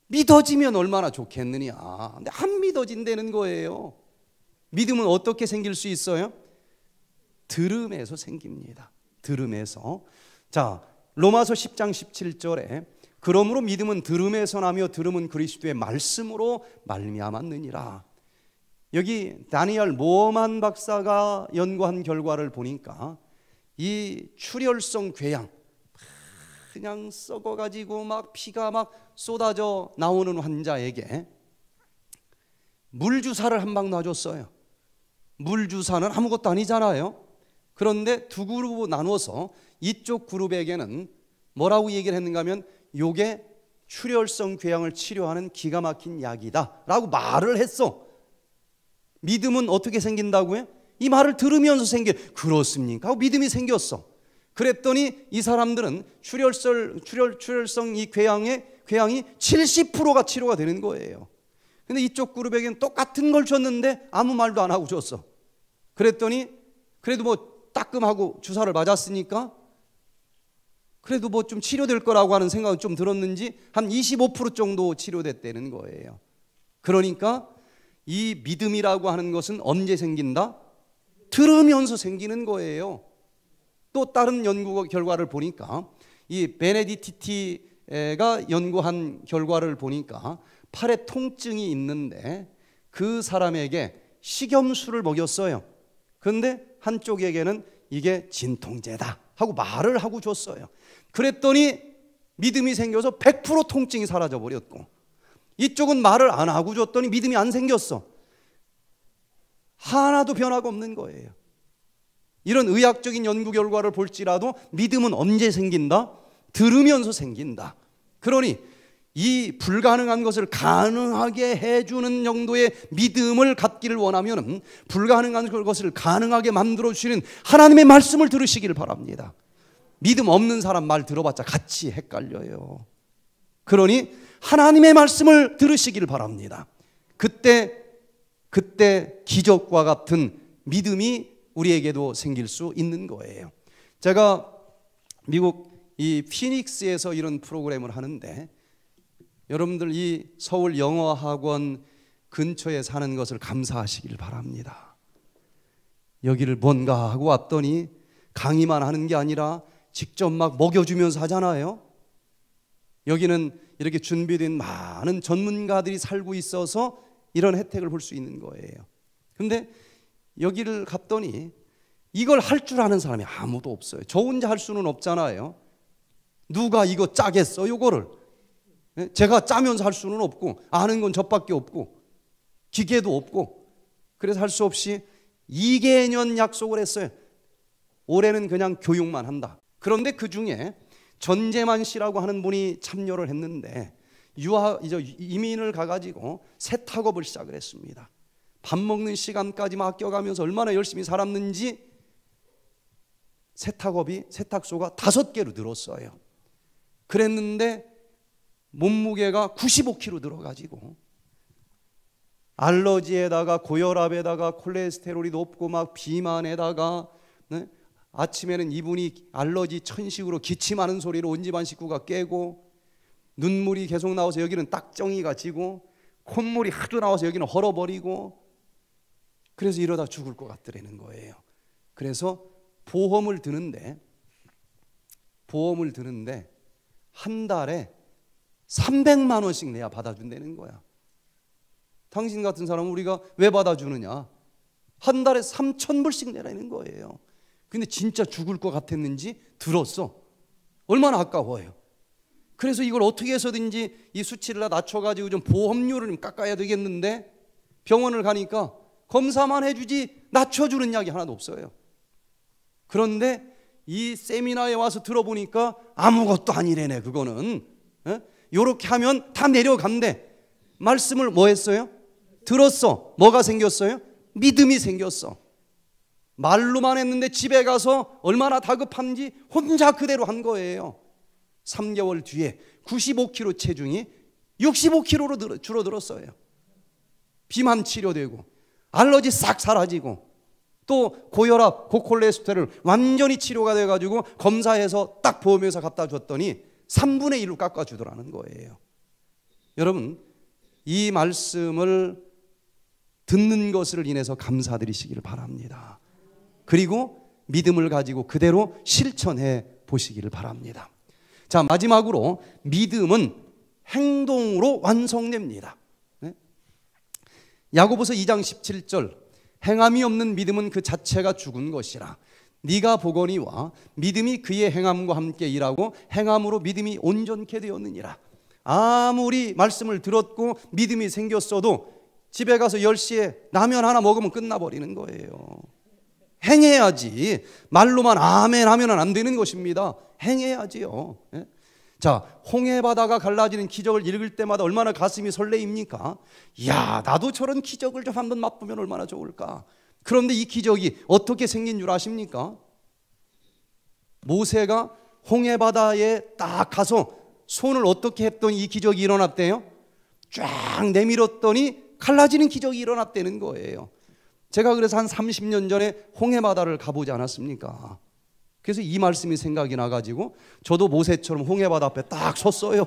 믿어지면 얼마나 좋겠느냐, 근데 안 믿어진다는 거예요. 믿음은 어떻게 생길 수 있어요? 들음에서 생깁니다. 들음에서. 자, 로마서 10장 17절에 그러므로 믿음은 들음에서 나며 들음은 그리스도의 말씀으로 말미암았느니라. 여기 다니엘 모어만 박사가 연구한 결과를 보니까 이 출혈성 궤양, 그냥 썩어가지고 막 피가 막 쏟아져 나오는 환자에게 물주사를 한 방 놔줬어요. 물주사는 아무것도 아니잖아요. 그런데 두 그룹으로 나눠서 이쪽 그룹에게는 뭐라고 얘기를 했는가 하면 요게 출혈성 궤양을 치료하는 기가 막힌 약이다 라고 말을 했어. 믿음은 어떻게 생긴다고요? 이 말을 들으면서 그렇습니까? 하고 믿음이 생겼어. 그랬더니 이 사람들은 출혈성 이 궤양이 70%가 치료가 되는 거예요. 근데 이쪽 그룹에게는 똑같은 걸 줬는데 아무 말도 안 하고 줬어. 그랬더니 그래도 뭐 따끔하고 주사를 맞았으니까 그래도 뭐 좀 치료될 거라고 하는 생각이 좀 들었는지 한 25% 정도 치료됐다는 거예요. 그러니까 이 믿음이라고 하는 것은 언제 생긴다? 들으면서 생기는 거예요. 또 다른 연구 결과를 보니까 이 베네디티가 연구한 결과를 보니까 팔에 통증이 있는데 그 사람에게 식염수를 먹였어요. 그런데 한쪽에게는 이게 진통제다 하고 말을 하고 줬어요. 그랬더니 믿음이 생겨서 100% 통증이 사라져 버렸고, 이쪽은 말을 안 하고 줬더니 믿음이 안 생겼어. 하나도 변화가 없는 거예요. 이런 의학적인 연구 결과를 볼지라도 믿음은 언제 생긴다? 들으면서 생긴다. 그러니 이 불가능한 것을 가능하게 해주는 정도의 믿음을 갖기를 원하면 불가능한 것을 가능하게 만들어주시는 하나님의 말씀을 들으시기를 바랍니다. 믿음 없는 사람 말 들어봤자 같이 헷갈려요. 그러니 하나님의 말씀을 들으시기를 바랍니다. 그때 기적과 같은 믿음이 우리에게도 생길 수 있는 거예요. 제가 미국 이 피닉스에서 이런 프로그램을 하는데, 여러분들 이 서울 영어학원 근처에 사는 것을 감사하시길 바랍니다. 여기를 뭔가 하고 왔더니 강의만 하는 게 아니라 직접 막 먹여주면서 하잖아요. 여기는 이렇게 준비된 많은 전문가들이 살고 있어서 이런 혜택을 볼 수 있는 거예요. 그런데 여기를 갔더니 이걸 할 줄 아는 사람이 아무도 없어요. 저 혼자 할 수는 없잖아요. 누가 이거 짜겠어, 요거를. 제가 짜면서 할 수는 없고, 아는 건 저밖에 없고, 기계도 없고. 그래서 할 수 없이 2개년 약속을 했어요. 올해는 그냥 교육만 한다. 그런데 그 중에 전재만 씨라고 하는 분이 참여를 했는데 이민을 가가지고 세탁업을 시작을 했습니다. 밥 먹는 시간까지 맡겨가면서 얼마나 열심히 살았는지 세탁소가 5개로 늘었어요. 그랬는데 몸무게가 95kg 들어가지고 알러지에다가 고혈압에다가 콜레스테롤이 높고 막 비만에다가, 네? 아침에는 이분이 알러지 천식으로 기침하는 소리로 온 집안 식구가 깨고, 눈물이 계속 나와서 여기는 딱정이가 지고, 콧물이 하도 나와서 여기는 헐어버리고, 그래서 이러다 죽을 것 같더라는 거예요. 그래서 보험을 드는데 한 달에 300만 원씩 내야 받아준다는 거야. 당신 같은 사람은 우리가 왜 받아주느냐? 한 달에 3,000불씩 내라는 거예요. 근데 진짜 죽을 것 같았는지 들었어. 얼마나 아까워요. 그래서 이걸 어떻게 해서든지 이 수치를 낮춰가지고 좀 보험료를 좀 깎아야 되겠는데, 병원을 가니까 검사만 해주지 낮춰주는 약이 하나도 없어요. 그런데 이 세미나에 와서 들어보니까 아무것도 아니래네. 그거는 요렇게 하면 다 내려간대. 말씀을 뭐 했어요? 들었어. 뭐가 생겼어요? 믿음이 생겼어. 말로만 했는데 집에 가서 얼마나 다급한지 혼자 그대로 한 거예요. 3개월 뒤에 95kg 체중이 65kg로 줄어들었어요. 비만 치료되고 알러지 싹 사라지고 또 고혈압, 고콜레스테롤 완전히 치료가 돼가지고 검사해서 딱 보험회사 갖다 줬더니 3분의 1로 깎아주더라는 거예요. 여러분, 이 말씀을 듣는 것을 인해서 감사드리시기를 바랍니다. 그리고 믿음을 가지고 그대로 실천해 보시기를 바랍니다. 자, 마지막으로 믿음은 행동으로 완성됩니다. 야고보서 2장 17절, 행함이 없는 믿음은 그 자체가 죽은 것이라. 네가 보거니와 믿음이 그의 행함과 함께 일하고 행함으로 믿음이 온전케 되었느니라. 아무리 말씀을 들었고 믿음이 생겼어도 집에 가서 10시에 라면 하나 먹으면 끝나버리는 거예요. 행해야지. 말로만 아멘 하면 안 되는 것입니다. 행해야지요. 자, 홍해바다가 갈라지는 기적을 읽을 때마다 얼마나 가슴이 설레입니까? 야, 나도 저런 기적을 좀 한번 맛보면 얼마나 좋을까. 그런데 이 기적이 어떻게 생긴 줄 아십니까? 모세가 홍해바다에 딱 가서 손을 어떻게 했더니 이 기적이 일어났대요? 쫙 내밀었더니 갈라지는 기적이 일어났다는 거예요. 제가 그래서 한 30년 전에 홍해바다를 가보지 않았습니까? 그래서 이 말씀이 생각이 나가지고 저도 모세처럼 홍해바다 앞에 딱 섰어요.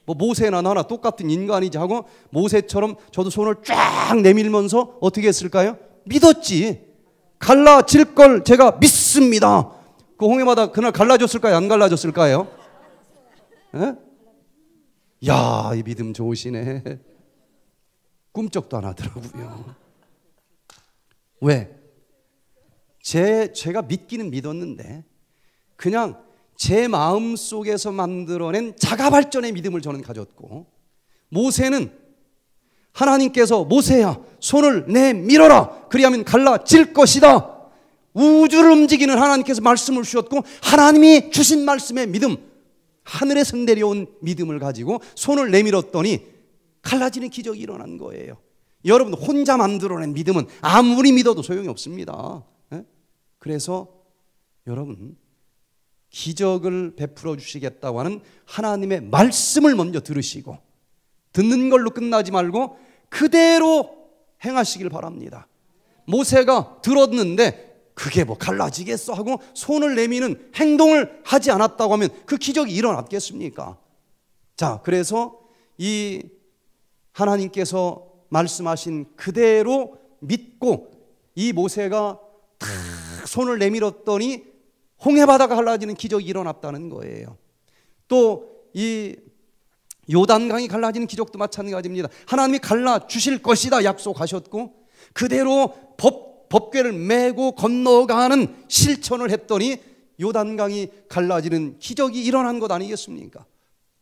뭐 모세나 나나 똑같은 인간이지 하고 모세처럼 저도 손을 쫙 내밀면서 어떻게 했을까요? 믿었지. 갈라질 걸 제가 믿습니다. 그 홍해바다 그날 갈라졌을까요? 안 갈라졌을까요? 에? 야, 이 믿음 좋으시네. 꿈쩍도 안 하더라고요. 왜? 제가 믿기는 믿었는데 그냥 제 마음속에서 만들어낸 자가발전의 믿음을 저는 가졌고, 모세는 하나님께서 모세야 손을 내밀어라 그리하면 갈라질 것이다. 우주를 움직이는 하나님께서 말씀을 주셨고 하나님이 주신 말씀의 믿음, 하늘에서 내려온 믿음을 가지고 손을 내밀었더니 갈라지는 기적이 일어난 거예요. 여러분, 혼자 만들어낸 믿음은 아무리 믿어도 소용이 없습니다. 그래서 여러분, 기적을 베풀어 주시겠다고 하는 하나님의 말씀을 먼저 들으시고 듣는 걸로 끝나지 말고 그대로 행하시길 바랍니다. 모세가 들었는데 그게 뭐 갈라지겠어 하고 손을 내미는 행동을 하지 않았다고 하면 그 기적이 일어났겠습니까? 자, 그래서 이 하나님께서 말씀하신 그대로 믿고 이 모세가 탁 손을 내밀었더니 홍해바다가 갈라지는 기적이 일어났다는 거예요. 또 이 요단강이 갈라지는 기적도 마찬가지입니다. 하나님이 갈라주실 것이다 약속하셨고 그대로 법궤를 메고 건너가는 실천을 했더니 요단강이 갈라지는 기적이 일어난 것 아니겠습니까?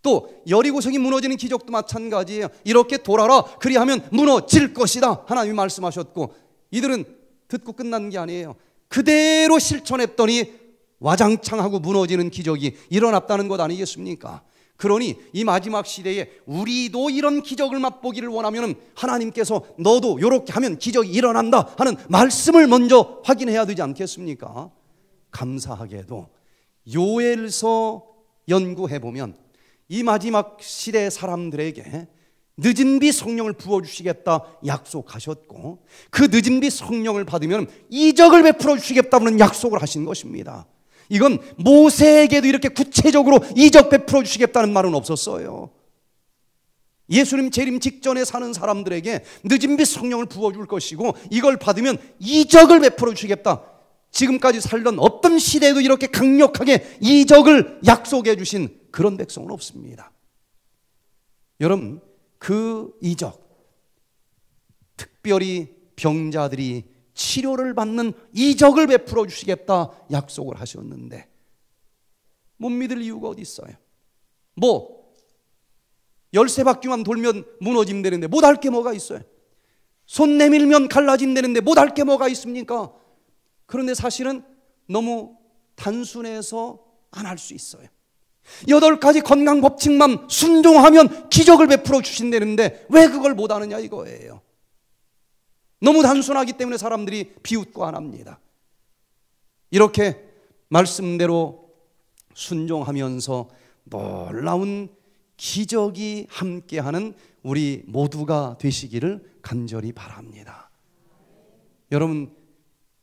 또 여리고성이 무너지는 기적도 마찬가지예요. 이렇게 돌아라 그리하면 무너질 것이다 하나님이 말씀하셨고 이들은 듣고 끝난 게 아니에요. 그대로 실천했더니 와장창하고 무너지는 기적이 일어났다는 것 아니겠습니까? 그러니 이 마지막 시대에 우리도 이런 기적을 맛보기를 원하면 하나님께서 너도 이렇게 하면 기적이 일어난다 하는 말씀을 먼저 확인해야 되지 않겠습니까? 감사하게도 요엘서 연구해보면 이 마지막 시대 사람들에게 늦은 비 성령을 부어주시겠다 약속하셨고 그 늦은 비 성령을 받으면 이적을 베풀어 주시겠다는 약속을 하신 것입니다. 이건 모세에게도 이렇게 구체적으로 이적 베풀어 주시겠다는 말은 없었어요. 예수님 재림 직전에 사는 사람들에게 늦은 비 성령을 부어줄 것이고 이걸 받으면 이적을 베풀어 주시겠다. 지금까지 살던 어떤 시대에도 이렇게 강력하게 이적을 약속해 주신 그런 백성은 없습니다. 여러분 그 이적, 특별히 병자들이 치료를 받는 이적을 베풀어 주시겠다 약속을 하셨는데 못 믿을 이유가 어디 있어요? 열쇠 바퀴만 돌면 무너짐 되는데 못할 게 뭐가 있어요? 손 내밀면 갈라짐 되는데 못할 게 뭐가 있습니까? 그런데 사실은 너무 단순해서 안 할 수 있어요. 8가지 건강 법칙만 순종하면 기적을 베풀어 주신다는데 왜 그걸 못하느냐 이거예요. 너무 단순하기 때문에 사람들이 비웃고 안 합니다. 이렇게 말씀대로 순종하면서 놀라운 기적이 함께하는 우리 모두가 되시기를 간절히 바랍니다. 여러분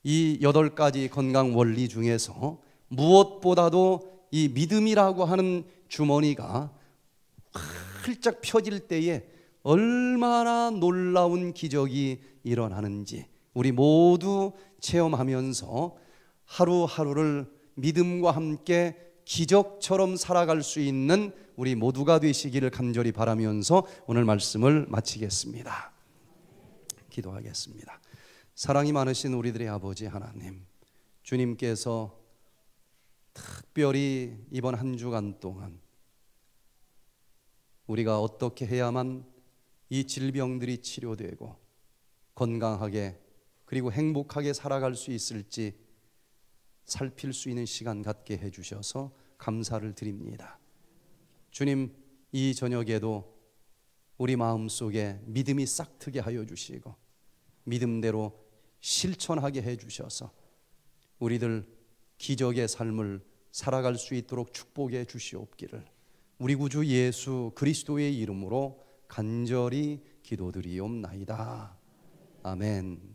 이 8가지 건강 원리 중에서 무엇보다도 이 믿음이라고 하는 주머니가 활짝 펴질 때에 얼마나 놀라운 기적이 일어나는지 우리 모두 체험하면서 하루하루를 믿음과 함께 기적처럼 살아갈 수 있는 우리 모두가 되시기를 간절히 바라면서 오늘 말씀을 마치겠습니다. 기도하겠습니다. 사랑이 많으신 우리들의 아버지 하나님, 주님께서 특별히 이번 한 주간 동안 우리가 어떻게 해야만 이 질병들이 치료되고 건강하게 그리고 행복하게 살아갈 수 있을지 살필 수 있는 시간 갖게 해주셔서 감사를 드립니다. 주님, 이 저녁에도 우리 마음속에 믿음이 싹트게 하여 주시고 믿음대로 실천하게 해주셔서 우리들 기적의 삶을 살아갈 수 있도록 축복해 주시옵기를 우리 구주 예수 그리스도의 이름으로 간절히 기도드리옵나이다. 아멘.